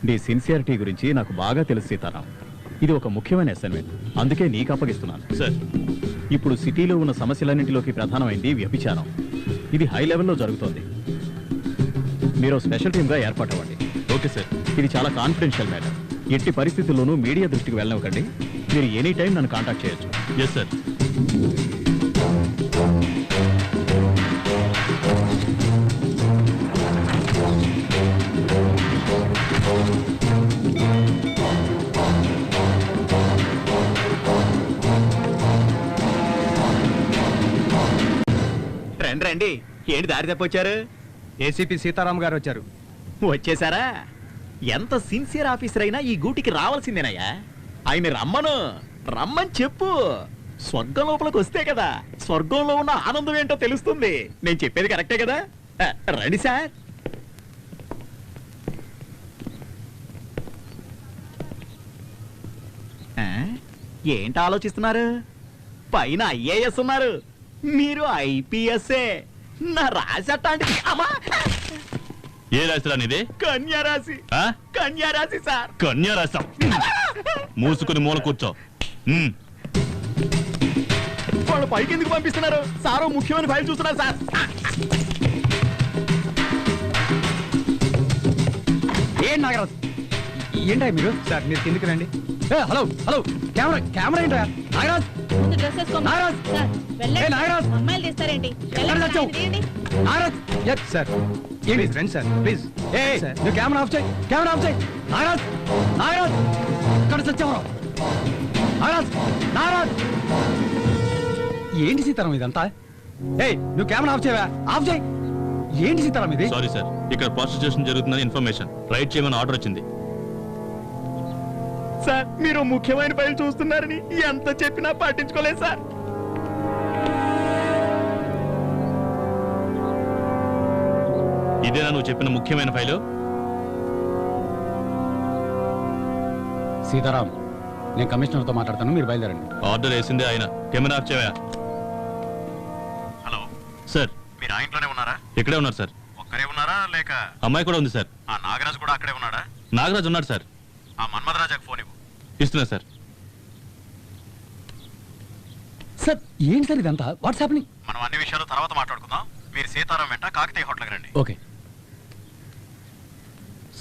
G: నీ సిన్సియారిటీ గురించి నాకు బాగా తెలుసు సీతారాం. ఇది ఒక ముఖ్యమైన అసైన్మెంట్, అందుకే నీకు అప్పగిస్తున్నాను.
L: సార్,
G: ఇప్పుడు సిటీలో ఉన్న సమస్యలన్నింటిలోకి ప్రధానమైంది వ్యభిచారం. ఇది హై లెవెల్లో జరుగుతోంది. మీరు స్పెషల్ టీమ్గా ఏర్పాటు అవ్వండి.
L: Okay sir.
G: ఇది చాలా కాన్ఫిడెన్షియల్ మ్యాటర్. ఎట్టి పరిస్థితుల్లోనూ మీడియా దృష్టికి వెళ్ళనివ్వకండి. మీరు ఎనీ టైం నన్ను కాంటాక్ట్ చేయొచ్చు.
L: Yes sir.
A: రండి రండి. ఏంటి దారి తప్పొచ్చారు? ఏసీపీ సీతారాం గారు వచ్చారు.
E: వచ్చేసారా? ఎంత సిన్సియర్ ఆఫీసర్ అయినా ఈ గూటికి రావాల్సిందేనయ్యా. ఆయన రమ్మని చెప్పు. స్వర్గం లోపలికి వస్తే కదా స్వర్గంలో ఉన్న ఆనందం ఏంటో తెలుస్తుంది. నేను చెప్పేది కరెక్టే కదా? రండి సార్. ఏంటి ఆలోచిస్తున్నారు? పైన ఐఏఎస్ ఉన్నారు, మీరు ఐపీఎస్ఏ. నా రాశి అట్లాంటిది. అమ్మా,
L: ఏ రాశిరా నీది?
E: కన్యారాశి. కన్యారాశి సార్.
L: కన్యా రాశాం. మూసుకుని మూల కూర్చో.
E: వాళ్ళు పైకి ఎందుకు పంపిస్తున్నారు? సారో ముఖ్యమైన ఫైల్ చూస్తున్నారు సార్.
A: ఏం నాగరాజ్, ఏంటా మీరు? సార్ మీరు కిందికి రండి. హలో హలో, కెమెరా ఏంటా? నాగరాజ్,
F: ముందు డ్రెస్ వేసుకోండి.
A: నాగరాజ్!
F: సార్, వెళ్ళండి.
A: ఏ నాగరాజ్!
F: అమ్మాయిలు తీస్తారేంటి?
A: ఎక్కడ
F: వెళ్ళండి,
A: తెచ్చావు?
F: తీయండి.
A: నాగరాజ్! Yes sir. ఏంటి రండి సార్, ప్లీజ్. ఏ నువ్వు కెమెరా ఆఫ్ చేయి, కెమెరా ఆఫ్ చేయి. నాగరాజ్, నాగరాజ్, ఇక్కడ తెచ్చావు. నాగరాజ్, నాగరాజ్! ఏంటి సీతారాం ఇదంతా? ఏయ్, నువ్వు కెమెరా ఆఫ్ చేయవా? ఆఫ్ చేయి. ఏంటి సీతారాం ఇది?
L: సారీ సార్, ఇక్కడ ప్రాస్టిట్యూషన్ జరుగుతుందని ఇన్ఫర్మేషన్. రైట్ చేయమని ఆర్డర్ వచ్చింది.
E: సార్, మీరు ముఖ్యమైన ఫైల్ చూస్తున్నారని ఎంత చెప్పినా పట్టించుకోలేదు సార్.
L: ఇదేనా నువ్వు చెప్పిన ముఖ్యమైన ఫైలు?
G: సీతారాం, నేను కమిషనర్తో మాట్లాడతాను, మీరు బయలుదేరండి.
L: ఆర్డర్ వేసిందే ఆయన. కెమెరా ఆఫ్ చేయవా?
E: హలో
L: సార్,
E: మీరు ఆ ఇంట్లోనే ఉన్నారా?
L: ఇక్కడే ఉన్నారు సార్.
E: ఒక్కరే ఉన్నారా లేక
L: అమ్మాయి కూడా ఉంది సార్.
E: ఆ నాగరాజు కూడా అక్కడే ఉన్నాడా?
L: నాగరాజు ఉన్నాడు సార్.
E: ఆ మన్మధరాజాకు ఫోన్ ఇవ్వు.
L: ఇస్తున్నా సార్.
G: సార్ ఏంటి సార్ ఇదంతా? What's happening?
E: మనం అన్ని విషయాలు తర్వాత మాట్లాడుకుందాం. మీరు సీతారాం వెంట కాకతీయ హోటల్కి రండి.
G: Okay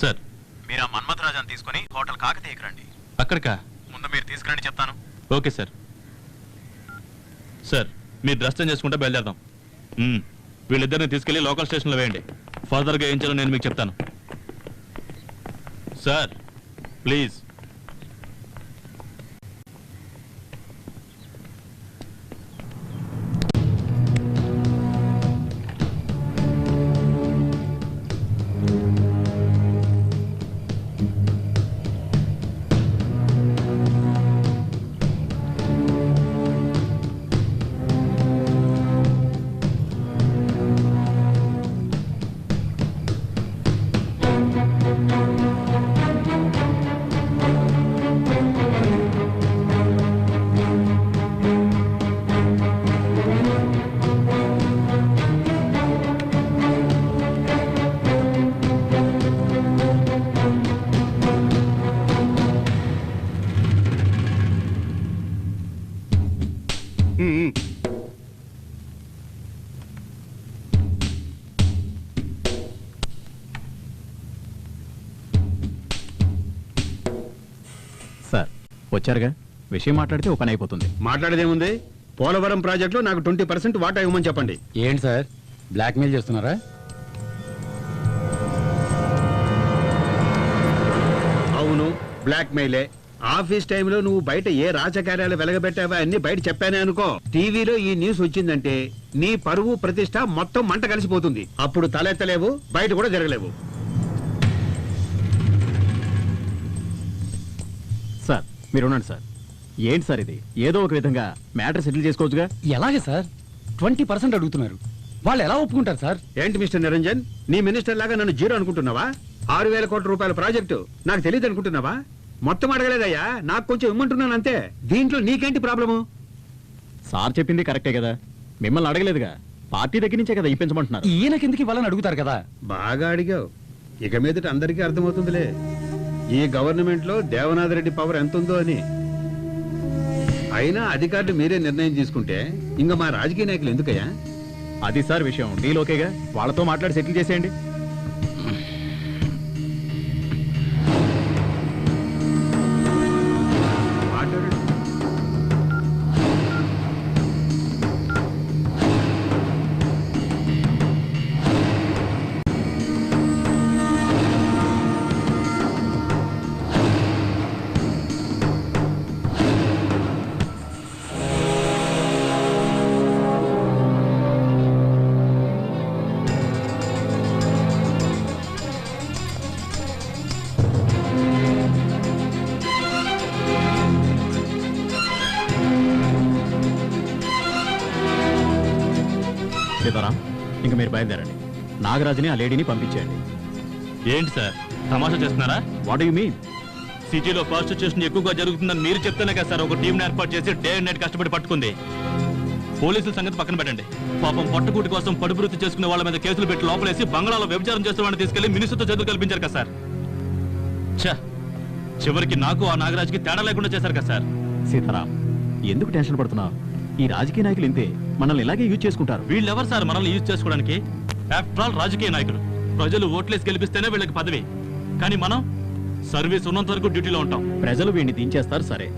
L: sir.
E: మీరు ఆ మన్మధరాజాన్ని తీసుకుని హోటల్ కాకతీయకి రండి.
L: అక్కడికా?
E: ముందు మీరు తీసుకురండి, చెప్తాను.
L: Okay sir. సార్, మీరు డ్రెస్ చేంజ్ చేసుకుంటే బయలుదేరదాం. వీళ్ళిద్దరిని తీసుకెళ్లి లోకల్ స్టేషన్లో వేయండి. ఫర్దర్గా ఏం చేయాలో నేను మీకు చెప్తాను. Sir please.
G: సార్ వచ్చారుగా, విషయం మాట్లాడితే ఒక పని అయిపోతుంది.
H: మాట్లాడేదేముంది? పోలవరం ప్రాజెక్టులో నాకు 20% వాటా ఇవ్వమని చెప్పండి.
G: ఏంటి సార్, బ్లాక్మెయిల్ చేస్తున్నారా?
H: అవును, బ్లాక్ మెయిలే. ఆఫీస్ టైంలో నువ్వు బయట ఏ రాజకార్యాలు వెలగబెట్టావా అన్ని బయట చెప్పానే అనుకో, టీవీలో ఈ న్యూస్ వచ్చిందంటే నీ పరువు ప్రతిష్ట మొత్తం మంట కలిసిపోతుంది. అప్పుడు తలెత్తలేవు, బయట కూడా జరగలేవు.
G: సార్ మీరు ఉండండి సార్. ఏంటి సార్ ఇది? ఏదో ఒక విధంగా మ్యాటర్ సెటిల్ చేసుకోవచ్చుగా.
M: ఎలాగే సార్? 20% అడుగుతున్నారు, వాళ్ళు ఎలా ఒప్పుకుంటారు సార్?
H: ఏంటి మిస్టర్ నిరంజన్, నీ మినిస్టర్ లాగా నన్ను జీరో అనుకుంటున్నావా? 6,000 కోట్ల రూపాయల ప్రాజెక్టు నాకు తెలియదు అనుకుంటున్నావా? మొత్తం అడగలేదయ్యా, నాకు కొంచెం ఇమ్మంటున్నాను అంతే. దీంట్లో నీకేంటి ప్రాబ్లము?
G: సార్ చెప్పింది కరెక్టే కదా, మిమ్మల్ని అడగలేదుగా, పార్టీ దగ్గర నుంచే కదా ఇప్పించమంటున్నారు.
M: ఈయనకెందుకు ఇవ్వాలని అడుగుతారు కదా.
H: బాగా అడిగావు, ఇక మీదట అందరికీ అర్థమవుతుందిలే ఈ గవర్నమెంట్ లో దేవనాథ్ రెడ్డి పవర్ ఎంత ఉందో అని. అయినా అధికారులు మీరే నిర్ణయం తీసుకుంటే ఇంకా మా రాజకీయ నాయకులు ఎందుకయ్యా?
G: అది సార్ విషయం, డీల్ ఓకేగా, వాళ్ళతో మాట్లాడి సెటిల్ చేసేయండి. సీతారాం, ఇంక మీరు బయలుదేరండి. నాగరాజుని ఆ లేడీని పంపించేయండి.
L: ఏంటి సార్ తమాషా చేస్తున్నారా?
G: What you mean?
L: సిటీలో ప్రాస్టిట్యూషన్ ఎక్కువగా జరుగుతుందని మీరు చెప్తేనే కదా సార్ ఒక టీంని ఏర్పాటు చేసి డే అండ్ నైట్ కష్టపడి పట్టుకుంది. పోలీసుల సంగతి పక్కన పెట్టండి, పాపం పట్టుకూటి కోసం పడుపువృత్తి చేసుకునే వాళ్ళ మీద కేసులు పెట్టి లోపలేసి బంగ్లాలో వ్యభిచారం చేస్తున్న వాడిని తీసుకెళ్లి మినిస్టర్తో చదువు కల్పించారు కదా సార్. చివరికి నాకు ఆ నాగరాజుకి తేడా లేకుండా చేశారు కదా సార్.
G: సీతారాం, ఎందుకు టెన్షన్ పడుతున్నావు? ఈ రాజకీయ నాయకులు ఇంతే, మనల్ని ఇలాగే యూజ్ చేసుకుంటారు.
L: వీళ్ళెవరు సార్ మనల్ని యూజ్ చేసుకోవడానికి? ఆఫ్టర్ ఆల్ రాజకీయ నాయకులు. ప్రజలు ఓట్లేసి గెలిపిస్తేనే వీళ్ళకి పదవి, కానీ మనం సర్వీస్ ఉన్నంత వరకు డ్యూటీలో ఉంటాం.
G: ప్రజలు వీడిని దించేస్తారు సరే,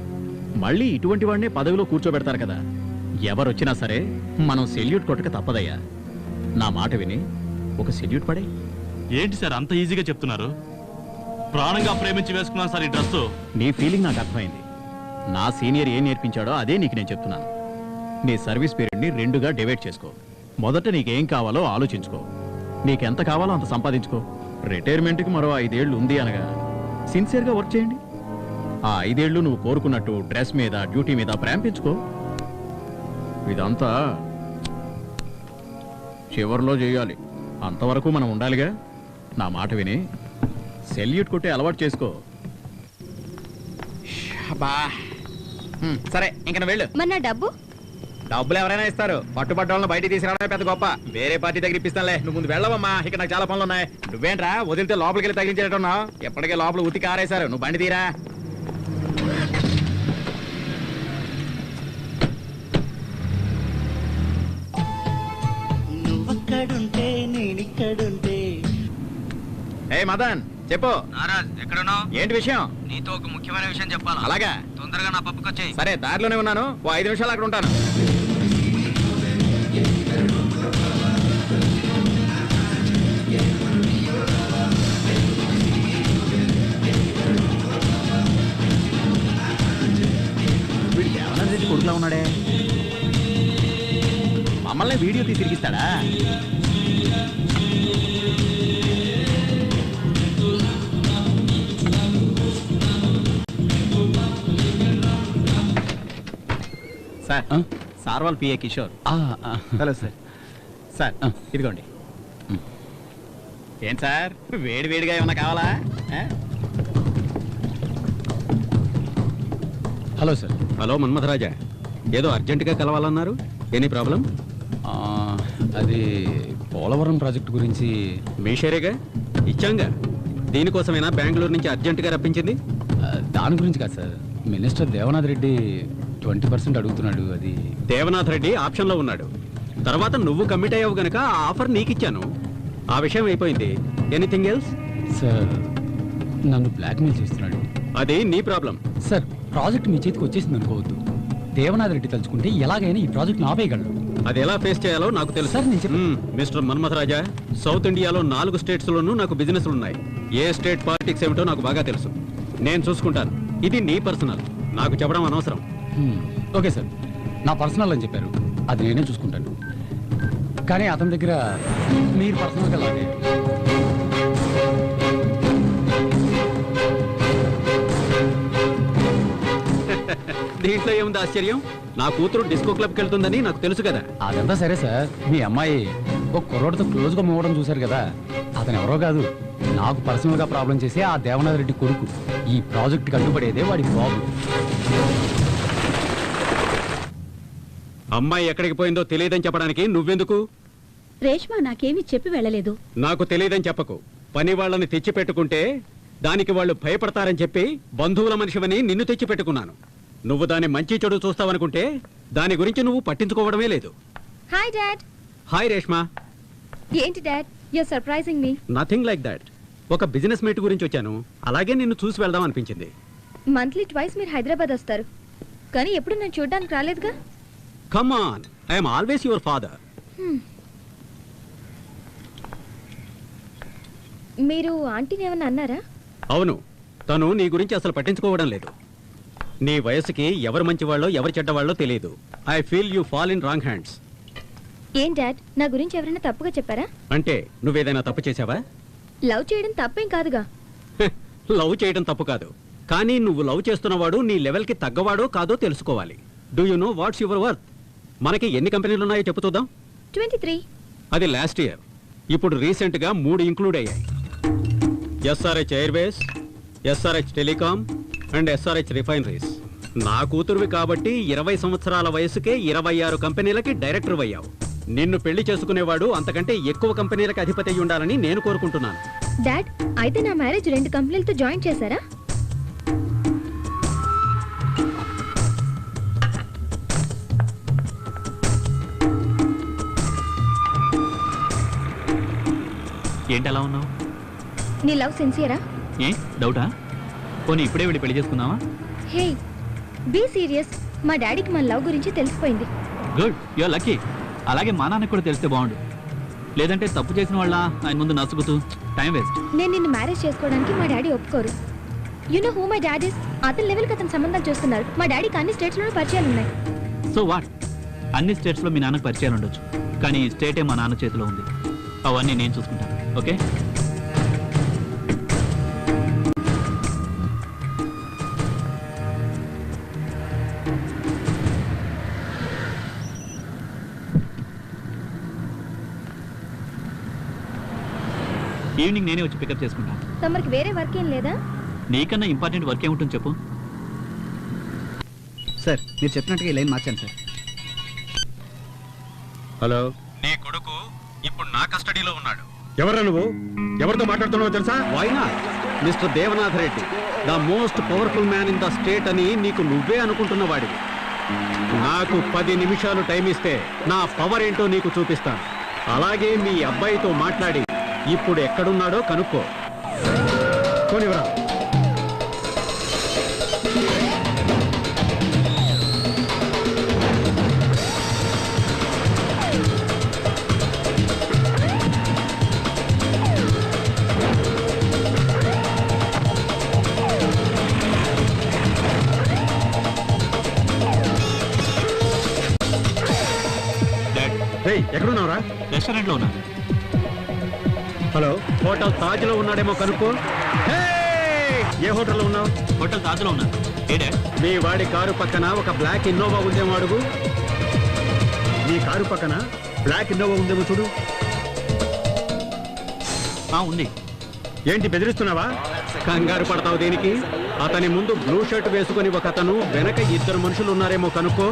G: మళ్ళీ ఇటువంటి వాడినే పదవిలో కూర్చోబెడతారు కదా. ఎవరొచ్చినా సరే మనం సెల్యూట్ కొట్టక తప్పదయ్యా. నా మాట విని ఒక సెల్యూట్ పడే.
L: ఏంటి సార్ అంత ఈజీగా చెప్తున్నారు? ప్రాణంగా ప్రేమించి వేసుకున్నాను సార్ ఈ డ్రెస్.
G: నీ ఫీలింగ్ నాకు అర్థమైంది. నా సీనియర్ ఏం నేర్పించాడో అదే నీకు నేను చెప్తున్నాను. నీ సర్వీస్ పీరియడ్ని 2గా డివైడ్ చేసుకో. మొదట నీకేం కావాలో ఆలోచించుకో, నీకెంత కావాలో అంత సంపాదించుకో. రిటైర్మెంట్కి మరో 5 ఏళ్ళు ఉంది అనగా సిన్సియర్గా వర్క్ చేయండి. ఆ 5 ఏళ్ళు నువ్వు కోరుకున్నట్టు డ్రెస్ మీద, డ్యూటీ మీద ప్రేమ పెంచుకో. ఇదంతా చివర్లో చేయాలి. అంతవరకు మనం ఉండాలిగా. నా మాట విని సెల్యూట్ కొట్టే అలవాటు చేసుకో. సరే ఇంక నువ్వు వెళ్ళు.
J: మరి నా డబ్బు?
G: డబ్బులు ఎవరైనా ఇస్తారు, పట్టుబడ్డ వాళ్ళని బయటికి తీసుకురావడమే పెద్ద గొప్ప. వేరే పార్టీ దగ్గర ఇప్పిస్తానులే, నువ్వు ముందు వెళ్ళవమ్మా. ఇక్కడ నాకు చాలా పనులు ఉన్నాయి. నువ్వేంట్రా వదిలితే లోపలికి వెళ్ళి తగిలించేటట్టున్నావు? ఎప్పటికే లోపల ఉతికి ఆరేశారు, నువ్వు బండి తీరా.
N: నువ్వక్కడుంటే నేనిక్కడుంటే.
G: ఏ మదన్ చెప్పు.
A: నారాజ్ ఎక్కడున్నావు?
G: ఏంటి విషయం?
A: నీతో ఒక ముఖ్యమైన విషయం చెప్పాలా?
G: అలాగా,
A: తొందరగా నా పప్పుకి వచ్చేయ్.
G: సరే దారిలోనే ఉన్నాను, ఓ 5 నిమిషాలు అక్కడ ఉంటాను. వీడు దేవనాథ్ రెడ్డి కొడుకులా ఉన్నాడే. మమ్మల్ని వీడియో తీసి తిరిగిస్తాడా? సార్, సార్ వాళ్ళ PA Kishore. Hello sir. Sir ఇదిగోండి. ఏం సార్, వేడి వేడిగా ఏమన్నా కావాలా?
M: Hello sir.
B: హలో మన్మథరాజా, ఏదో అర్జెంటుగా కలవాలన్నారు. Any problem?
M: అది పోలవరం ప్రాజెక్ట్ గురించి.
B: మీ షేరేగా ఇచ్చాంగా. దీనికోసమైనా బెంగళూరు నుంచి అర్జెంటుగా రప్పించింది?
M: దాని గురించి కాదు సార్. మినిస్టర్ దేవనాథ్ రెడ్డి 20% అడుగుతున్నాడు. అది
B: దేవనాథ్ రెడ్డి ఆప్షన్లో ఉన్నాడు. తర్వాత నువ్వు కమిట్ అయ్యావు గనక ఆ ఆఫర్ నీకిచ్చాను. ఆ విషయం అయిపోయింది. Anything else?
M: సార్ నన్ను బ్లాక్మెయిల్ చేస్తున్నాడు.
B: అది నీ ప్రాబ్లం.
M: సార్ ప్రాజెక్ట్ మీ చేతికి వచ్చేసింది అనుకోవద్దు. దేవనాథ్ రెడ్డి తలుచుకుంటే ఎలాగైనా ఈ ప్రాజెక్ట్ను ఆపేయగలడు.
B: అది ఎలా ఫేస్ చేయాలో నాకు తెలుసు.
M: సార్ నేను
B: మిస్టర్ మన్మథరాజా, సౌత్ ఇండియాలో 4 స్టేట్స్లోనూ నాకు బిజినెస్లు ఉన్నాయి. ఏ స్టేట్ పాలిటిక్స్ ఏమిటో నాకు బాగా తెలుసు. నేను చూసుకుంటాను. ఇది నీ పర్సనల్, నాకు చెప్పడం అనవసరం.
M: ఓకే సార్, నా పర్సనల్ అని చెప్పారు, అది నేనే చూసుకుంటాను. కానీ అతని దగ్గర మీరు పర్సనల్గా లాగే.
B: దీంట్లో ఏముంది ఆశ్చర్యం? నా కూతురు డిస్కో క్లబ్కి వెళ్తుందని నాకు తెలుసు కదా.
M: అదంతా సరే సార్, మీ అమ్మాయి ఒక కుర్రోడితో క్లోజ్గా మూవడం చూశారు కదా. అతను ఎవరో కాదు, నాకు పర్సనల్గా ప్రాబ్లం చేసి ఆ దేవనాథ్ రెడ్డి కొడుకు. ఈ ప్రాజెక్ట్కి అడ్డుపడేదే వాడి బాబు.
B: అమ్మాయి ఎక్కడికి పోయిందో తెలియదని చెప్పడానికి నువ్వెందుకు?
I: రేష్మా నాకేమీ చెప్పి వెళ్ళలేదు.
B: నాకు తెలియదని చెప్పకు. పని వాళ్ళని తెచ్చి పెట్టుకుంటే దానికి వాళ్ళు భయపడతారని చెప్పి బంధువుల మనిషివని నిన్ను తెచ్చి పెట్టుకున్నాను. నువ్వు దాని మంచి చెడు చూస్తావనుకుంటే దాని గురించి నువ్వు పట్టించుకోవడమే లేదు.
J: Hi dad.
B: హాయ్ రేష్మా.
J: ఏంటి dad, you're surprising me.
B: Nothing like that. ఒక బిజినెస్ మీట్ గురించి వచ్చాను, అలాగే నిన్ను చూసి వెళ్దాం అనిపించింది.
J: మంత్లీ ట్వైస్ మీరు హైదరాబాద్ వస్తారు, కానీ ఎప్పుడు నేను చూడడానికి రాలేదుగా.
B: Come on, I'm always your father.
J: మీరు ఆంటీని ఏమన్నా అన్నారా?
B: అవును, తను నీ గురించి అసలు పట్టించుకోవడం లేదు. నీ వయసుకి ఎవరు మంచివాళ్ళో ఎవరు చెడ్డవాళ్ళో తెలియదు. I feel you fall in wrong hands.
J: ఏం డాడ్, నా గురించి ఎవరైనా తప్పుగా చెప్పారా?
B: అంటే నువ్వేదైనా తప్పు చేసావా?
J: లవ్ చేయడం తప్పేం కాదుగా.
B: లవ్ చేయడం తప్పు కాదు, కానీ నువ్వు లవ్ చేస్తున్నవాడు నీ లెవెల్కి తగ్గవాడో కాదో తెలుసుకోవాలి. Do you know what's your worth? మనకి ఎన్ని కంపెనీలు ఉన్నాయో చెప్పు చూద్దాం.
J: 23.
B: అది లాస్ట్ ఇయర్. ఇప్పుడు రీసెంట్గా 3 ఇంక్లూడ్ అయ్యాయి. SRH Airways, SRH telecom and SRH refineries. నా కూతురువి కాబట్టి 20 సంవత్సరాల వయసుకే 26 కంపెనీలకి డైరెక్టర్ అయ్యావు. నిన్ను పెళ్లి చేసుకునేవాడు అంతకంటే ఎక్కువ కంపెనీలకు అధిపతి అయి ఉండాలని నేను కోరుకుంటున్నాను.
J: డాడ్, అయితే నా మ్యారేజ్ 2 కంపెనీలతో జాయిన్ చేశారా?
D: ఏంటి అలా ఉన్నావు?
J: నీ లవ్ సిన్సియరా?
D: ఏ డౌటా? పోనీ ఇప్పుడే వెళ్ళి పెళ్లి చేసుకుందామా?
J: Hey, be serious. మా డాడీకి మన లవ్ గురించి తెలిసిపోయింది.
D: Good, you're lucky. అలాగే మా నాన్నకు కూడా తెలిస్తే బాగుండు. లేదంటే తప్పు చేసిన వాళ్ళ ఆయన ముందు నసుగుతూ టైం వేస్ట్.
J: నేను నిన్ను మ్యారేజ్ చేసుకోవడానికి మా డాడీ ఒప్పుకోరు. You know who my dad is? అతని లెవెల్కి అతను సంబంధాలు చూస్తున్నారు. మా డాడీకి అన్ని స్టేట్స్లోనూ పరిచయాలు ఉన్నాయి.
D: So what? అన్ని స్టేట్స్లో మీ నాన్నకు పరిచయాలు ఉండొచ్చు, కానీ ఈ స్టేటే మా నాన్న చేతిలో ఉంది. అవన్నీ నేను చూసుకుంటాను. ఓకే? ఈవినింగ్ నేనే వచ్చి పికప్ చేసుకుంటా.
J: తమరికి వేరే వర్క్ ఏం లేదా?
D: నీకన్నా ఇంపార్టెంట్ వర్క్ ఏముంటుంది చెప్పు.
A: సార్ మీరు చెప్పినట్టుగా ఈ లైన్ మార్చాను సార్.
H: హలో,
B: నీ కొడుకు ఇప్పుడు నా కస్టడీలో ఉన్నాడు.
H: ఎవరా నువ్వు? ఎవరితో మాట్లాడుతున్నావో తెలుసా?
B: Why not mister Devanath Reddy, the most powerful man in the state అని నీకు నువ్వే అనుకుంటున్న వాడివి. నాకు 10 నిమిషాలు టైం ఇస్తే నా పవర్ ఏంటో నీకు చూపిస్తాను. అలాగే మీ అబ్బాయితో మాట్లాడి ఇప్పుడు ఎక్కడున్నాడో కనుక్కో.
H: పోనివరా. ఎక్కడున్నావురా?
D: రెస్టారెంట్ లో ఉన్నా.
H: హలో,
B: హోటల్ తాజ్ లో ఉన్నాడేమో కనుక్కో.
H: ఏ హోటల్లో ఉన్నావు?
D: హోటల్ తాజ్ లో ఉన్నా. ఏ డాడ్?
B: మీ వాడి కారు పక్కన ఒక బ్లాక్ ఇన్నోవా ఉందేమో అడుగు.
H: నీ కారు పక్కన బ్లాక్ ఇన్నోవా ఉందేమో చూడు.
D: ఉంది.
B: ఏంటి బెదిరిస్తున్నావా? కంగారు పడతావు దేనికి? అతని ముందు బ్లూ షర్ట్ వేసుకుని ఒక అతను, వెనక 2 మనుషులు ఉన్నారేమో కనుక్కో.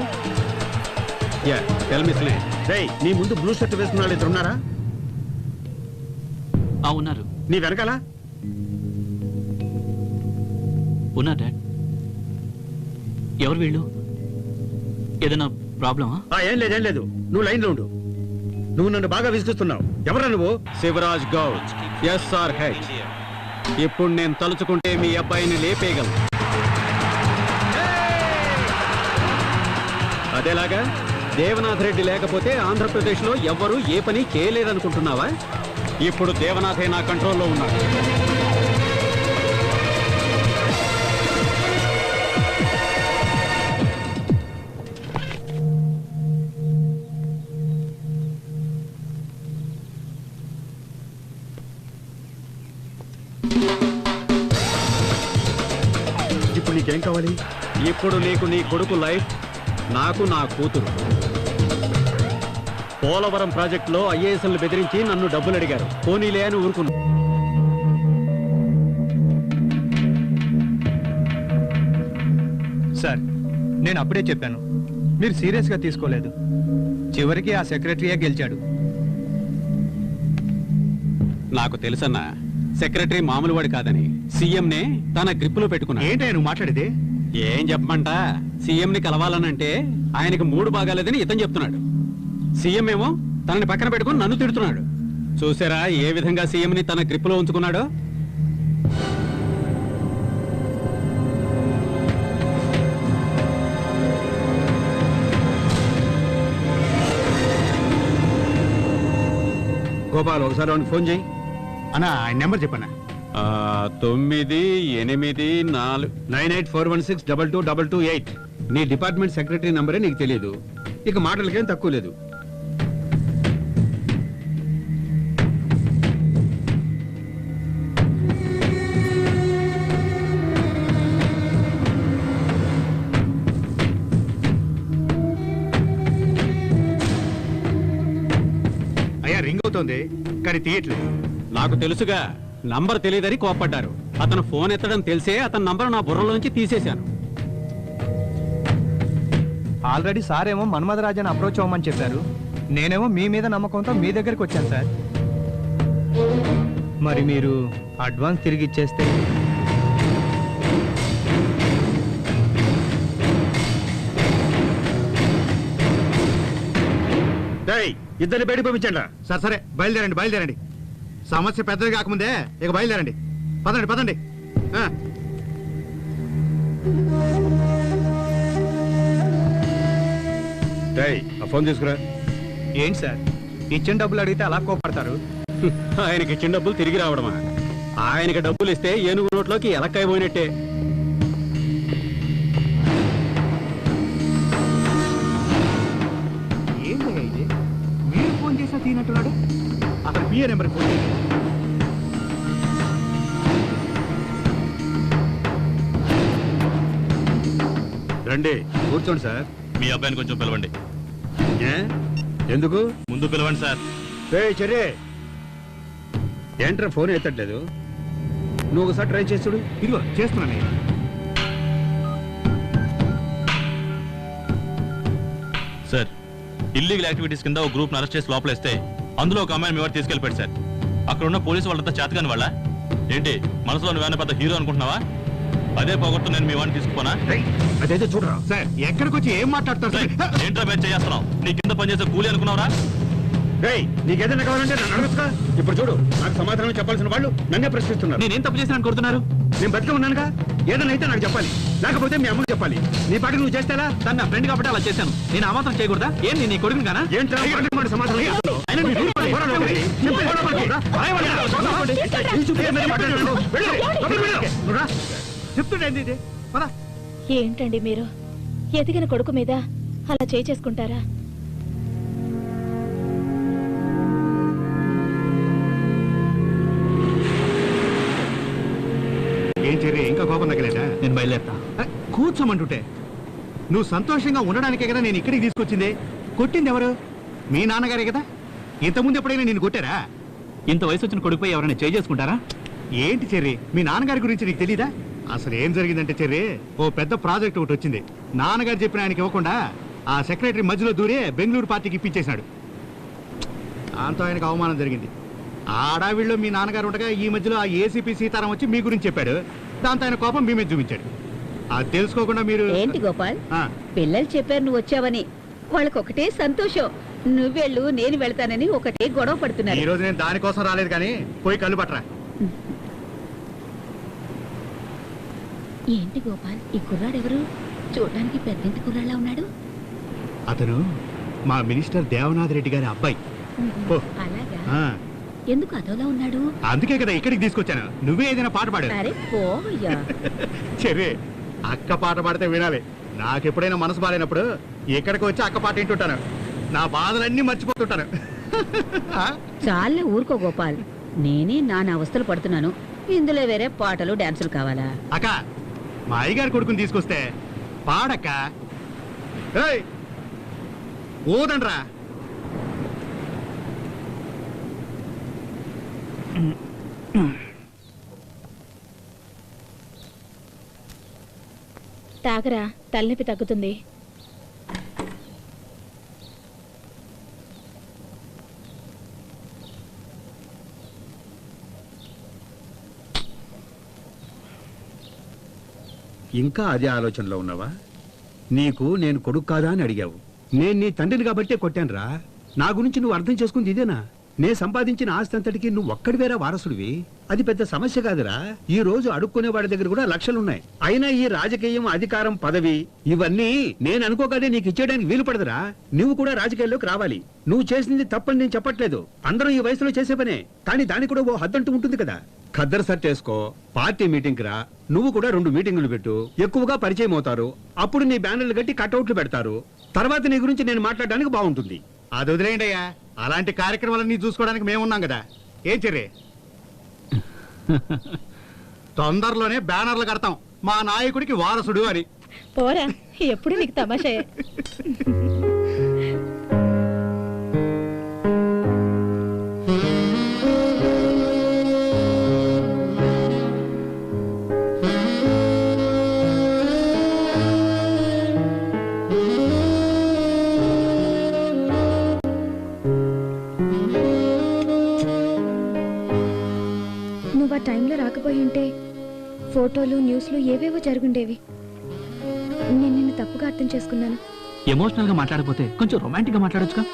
H: నీ ముందు బ్లూ షర్ట్ వేసుకున్న వాళ్ళు 2 ఉన్నారా?
D: ఉన్నారు.
H: నీ వెనకాల
D: ఉన్నారు డాడ్. ఎవరు వీళ్ళు? ఏదైనా ప్రాబ్లమా?
H: ఏం లేదు. నువ్వు లైన్లో ఉండు. నువ్వు నన్ను బాగా విసిగిస్తున్నావు. ఎవరా నువ్వు?
B: శివరాజ్ గౌడ్, SRH. ఇప్పుడు నేను తలుచుకుంటే మీ అబ్బాయిని లేపేయగలను. అదేలాగా దేవనాథ్ రెడ్డి లేకపోతే ఆంధ్రప్రదేశ్లో ఎవ్వరూ ఏ పని చేయలేదనుకుంటున్నావా? ఇప్పుడు దేవనాథే నా కంట్రోల్లో ఉన్నాడు.
H: ఇప్పుడు నీకేం కావాలి?
B: ఇప్పుడు నీకు నీ కొడుకు లైఫ్, నాకు నా కూతురు. పోలవరం ప్రాజెక్టులో IASలు బెదిరించి నన్ను డబ్బులు అడిగారు. పోనీలే అని ఊరుకున్నా.
A: సార్ నేను అప్పుడే చెప్పాను, మీరు సీరియస్గా తీసుకోలేదు. చివరికి ఆ సెక్రటరీయే గెలిచాడు.
B: నాకు తెలుసన్నా, సెక్రటరీ మామూలు వాడు కాదని. సీఎంనే తన గ్రిప్పులో పెట్టుకున్నా.
H: ఏంటో నువ్వు మాట్లాడేది?
B: ఏం చెప్పమంట? సీఎంని కలవాలనంటే ఆయనకి 3 బాగాలేదని ఇతను చెప్తున్నాడు. సీఎం ఏమో తనని పక్కన పెట్టుకుని నన్ను తిడుతున్నాడు. చూసారా ఏ విధంగా సీఎంని తన గ్రిప్పులో ఉంచుకున్నాడో?
H: గోపాల్, ఒకసారి వాడికి ఫోన్ చేయి. అన్నా, ఆయన నెంబర్ చెప్పన్నా.
B: 984
H: 9841622228. నీ డిపార్ట్మెంట్ సెక్రటరీ నంబరే నీకు తెలియదు. ఇక మాటలకేం తక్కువ లేదు. అయ్యా, రింగ్ అవుతోంది కానీ తీయట్లేదు.
B: నాకు తెలుసుగా, నంబర్ తెలియదని కోప్పడ్డారు. అతను ఫోన్ ఎత్తడం తెలిసే అతని నంబర్ నా బుర్రలోంచి తీసేశాను.
A: ఆల్రెడీ సార్ ఏమో మన్మధరాజన్ అప్రోచ్ అవ్వమని చెప్పారు. నేనేమో మీ మీద నమ్మకంతో మీ దగ్గరికి వచ్చాను సార్. మరి మీరు అడ్వాన్స్ తిరిగి ఇచ్చేస్తే?
H: ఇద్దరిని బయటకు పంపించండి. సరే బయలుదేరండి. సమస్య పెద్దది కాకముందే ఇక బయలుదేరండి. పదండి. ఆ ఫోన్ తీసుకురా.
A: ఏంటి సార్, ఇచ్చిన డబ్బులు అడిగితే అలా కోపడతారు?
B: ఆయనకి ఇచ్చిన డబ్బులు తిరిగి రావడమా? ఆయనకి డబ్బులు ఇస్తే ఏనుగు నోట్లోకి ఎలక్కాయ పోయినట్టే.
C: ఏంటయ్యా ఇది? మీరు ఫోన్ చేసా తీనట్టున్నాడు. అతను పిఏ నెంబర్ ఫోన్ చేయండి.
H: రండి, కూర్చోండి సార్.
L: మీ అబ్బాయిని కొంచెం పిలవండి.
H: ఎందుకు?
L: ముందు పిలవండి సార్.
H: చెర్రే, ఏంట్రా ఫోన్ ఎత్తట్లేదు? నువ్వు ఒకసారి ట్రై చేస్తుడు.
C: ఇదిగో చేస్తున్నానయ్యా.
L: సార్, ఇల్లీగల్ యాక్టివిటీస్ కింద ఒక గ్రూప్ అరెస్ట్ చేసి లోపలేస్తే అందులో ఒక అమ్మాయిని మీ వాడు తీసుకెళ్ళిపోయాడు సార్. అక్కడ ఉన్న పోలీసు వాళ్ళంతా చేతకాని వాళ్ళ ఏంటి? మనసులో నువ్వేనా పెద్ద హీరో అనుకుంటున్నావా? అదే పోగొట్టు నేను మీ వాడిని తీసుకుపోనా?
C: అదైతే చూడరా సార్, ఎక్కడికి వచ్చి ఏం మాట్లాడతారు సార్?
L: ఏంట్రా మేము చేస్తున్నావు? నీ కింద పనిచేసే కూలి అనుకున్నావురా?
H: నీకేదైనా కావాలంటే నన్ను అడగచ్చుగా. ఇప్పుడు చూడు, నాకు సమాధానం చెప్పాల్సిన వాళ్ళు నన్నే ప్రశ్నిస్తున్నారు.
D: నేనేం తప్పు చేసినా కోరుతున్నారు?
H: నేను బతికే ఉన్నానుగా, ఏదైనా అయితే నాకు చెప్పాలి, లేకపోతే మీ అమ్మకి చెప్పాలి. నీ పాటికి నువ్వు చేస్తేలా?
D: తను నా ఫ్రెండ్ కాబట్టి అలా చేశాను. నేను ఆ మాత్రం చేయకూడదా? ఏం నీ కొడుకుని కానా?
H: ఏంట్రా సమాధానం చేస్తున్నావు? అయినా నీ దూరం పోయి, పోరాడు ఒకటి. చెప్పు, పోరాడు.
C: చెప్తుండేంది ఇది? పద.
F: ఏంటండి మీరు ఎదిగిన కొడుకు మీద అలా చేసుకుంటారా?
C: ఏం చెర్రీ, ఇంకా కోపం తగ్గలేదా?
D: నేను బయలుదేరుతా.
C: కూర్చోమంటుంటే నువ్వు సంతోషంగా ఉండడానికే కదా నేను ఇక్కడికి తీసుకొచ్చింది. కొట్టింది ఎవరు? మీ నాన్నగారే కదా. ఇంతకుముందు ఎప్పుడైనా నేను కొట్టారా?
D: ఇంత వయసు వచ్చిన కొడుకుపై ఎవరైనా చేసుకుంటారా?
C: ఏంటి చెర్రీ, మీ నాన్నగారి గురించి నీకు తెలీదా? అసలు ఏం జరిగిందంటే చెర్రీ, ఓ పెద్ద ప్రాజెక్ట్ ఒకటి వచ్చింది. నాన్నగారు చెప్పిన ఆయనకి ఇవ్వకుండా ఆ సెక్రటరీ మధ్యలో దూరే బెంగళూరు పార్టీకి ఇప్పించేశాడు. దాంతో ఆయనకు అవమానం జరిగింది. ఆడావిళ్ళు మీ నాన్నగారు ఉండగా ఈ మధ్యలో ఆ ఏసీపీ సీతారాం వచ్చి మీ గురించి చెప్పాడు. దాంతో ఆయన కోపం మీ మీద చూపించాడు. అది తెలుసుకోకుండా మీరు
I: ఏంటి గోపాల్, పిల్లలు చెప్పారు నువ్వు వచ్చావని. వాళ్ళకి ఒకటే సంతోషం. నువ్వెళ్ళు నేను వెళ్తానని ఒకటే గొడవ పడుతున్నారు.
C: ఈ రోజు నేను దానికోసం రాలేదు, కానీ పోయి కళ్ళు పట్టరా.
I: ఏంటి గోపాల్, ఈ కుర్రాడెవరు? చూడడానికి పెద్దింటి కుర్రాళ్ళ ఉన్నాడు.
C: అతను మా మినిస్టర్ దేవనాథ్ రెడ్డి గారి అబ్బాయి. ఓ,
I: అలాగా?
C: ఆ,
I: ఎందుకు అదోలా ఉన్నాడు?
C: అందుకే కదా ఇక్కడికి తీసుకొచ్చాను. నువ్వే ఏదైనా పాట పాడు.
I: అరే పోయ్యా.
C: సరే, అక్క పాట పాడితే వినాలి. నాకెప్పుడైనా మనసు బాలేనప్పుడు ఇక్కడికి వచ్చి అక్క పాట వింటుంటాను. నా బాధలన్నీ మర్చిపోతుంటాను.
I: చాలే ఊరుకో గోపాల్, నేనే నానా అవస్థలు పడుతున్నాను. ఇందులో వేరే పాటలు డాన్సులు కావాలా?
C: అక్క, మా అయ్యగారి కొడుకుని తీసుకొస్తే పాడక్క. ఊదండ్రా.
F: తాగరా, తలనొప్పి తగ్గుతుంది.
H: ఇంకా అదే ఆలోచనలో ఉన్నావా? నీకు నేను కొడుకు కాదా అని అడిగావు. నేను నీ తండ్రిని కాబట్టే కొట్టానురా. నా గురించి నువ్వు అర్థం చేసుకుంది ఇదేనా? నేను సంపాదించిన ఆస్తి అంతటికి నువ్వు ఒక్కడివేరా వారసుడివి. అది పెద్ద సమస్య కాదురా. ఈ రోజు అడుక్కునే వాడి దగ్గర కూడా లక్షలున్నాయి. అయినా ఈ రాజకీయం, అధికారం, పదవి ఇవన్నీ నేను అనుకోగానే నీకు ఇచ్చేయడానికి వీలు పడదురా. నువ్వు కూడా రాజకీయాల్లోకి రావాలి. నువ్వు చేసింది తప్పని నేను చెప్పట్లేదు. అందరూ ఈ వయసులో చేసే పనే. కానీ దానికి కూడా ఓ హద్దంటూ ఉంటుంది కదా. ఖద్దరు సెట్ చేసుకో, పార్టీ మీటింగ్ రా. నువ్వు కూడా 2 మీటింగులు పెట్టు. ఎక్కువగా పరిచయం అవుతారు. అప్పుడు నీ బ్యానర్లు కట్టి కట్అవుట్లు పెడతారు. తర్వాత నీ గురించి నేను మాట్లాడడానికి బాగుంటుంది.
C: అది వదిలేయండి అయ్యా. అలాంటి కార్యక్రమాలన్నీ చూసుకోవడానికి మేమున్నాం కదా. ఏం చెర్రీ, తొందరలోనే బ్యానర్లు కడతాం మా నాయకుడికి వారసుడు అని.
F: పోరా, ఎప్పుడు నీకు తమాషే.
J: నువ్వు ఆ టైంలో రాకపోయి ఉంటే ఫోటోలు, న్యూస్లు ఏవేవో జరుగుండేవి. నేను నిన్ను తప్పుగా అర్థం చేసుకున్నాను.
D: ఎమోషనల్ గా మాట్లాడకపోతే కొంచెం రొమాంటిక్ గా మాట్లాడొచ్చుగా.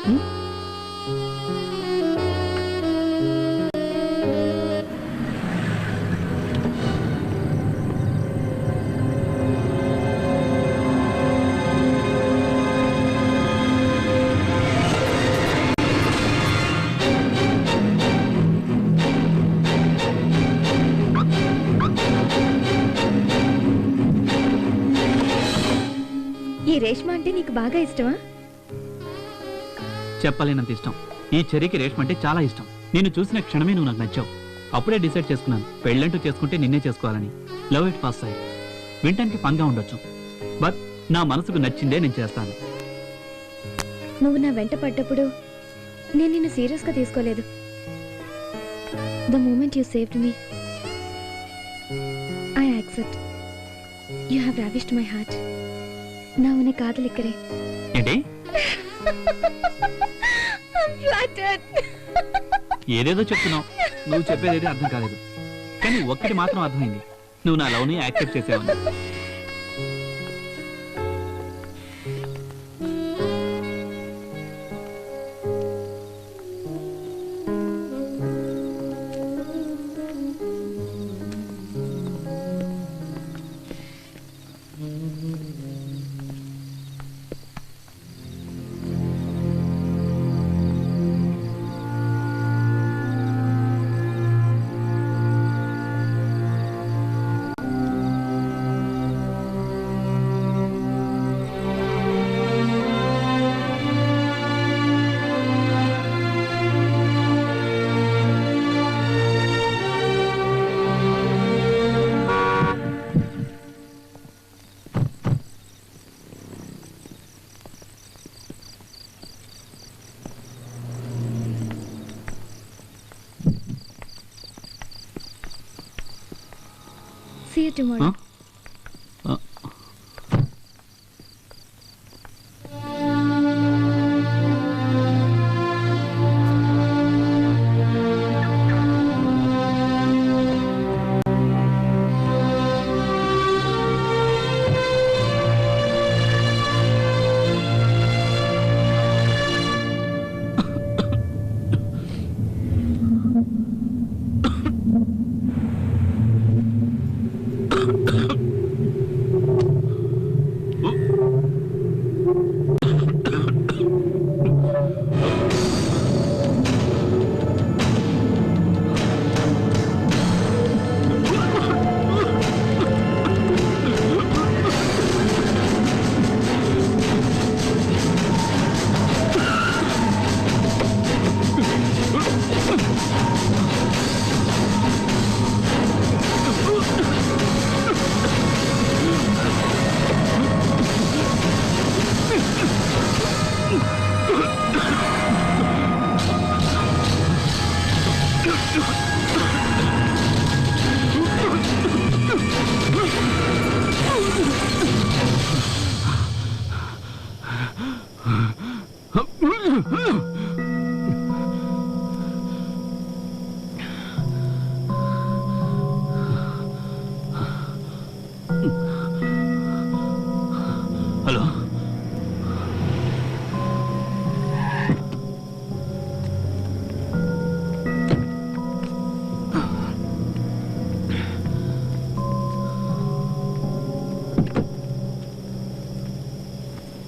J: ఈ రేష్మ అంటే నీకు బాగా ఇష్టమా?
D: చెప్పలేనంత ఇష్టం. ఈ చెర్రీకి రేష్మ అంటే చాలా ఇష్టం. నిన్ను చూసిన క్షణమే నువ్వు నాకు నచ్చావు. అప్పుడే డిసైడ్ చేసుకున్నాను, పెళ్ళంటూ చేసుకుంటే నిన్నే చేసుకోవాలని. Love it first sight. వినటానికి ఫన్గా ఉండొచ్చు, బట్ నా మనసుకు నచ్చిందే నేను చేస్తాను.
J: నువ్వు నా వెంట పడ్డప్పుడు నేను నిన్ను సీరియస్గా తీసుకోలేదు. The moment you saved me, I accept. You have ravished my heart. Now उन्हें कादल करे.
D: ఏంటి
J: I'm flattered.
D: ఏదేదో చెప్తున్నావు, నువ్వు చెప్పేది అర్థం కాలేదు. కానీ ఒక్కటి మాత్రం అర్థమైంది, నువ్వు నా లవ్ని యాక్సెప్ట్ చేసావని.
J: See you tomorrow.
M: Huh?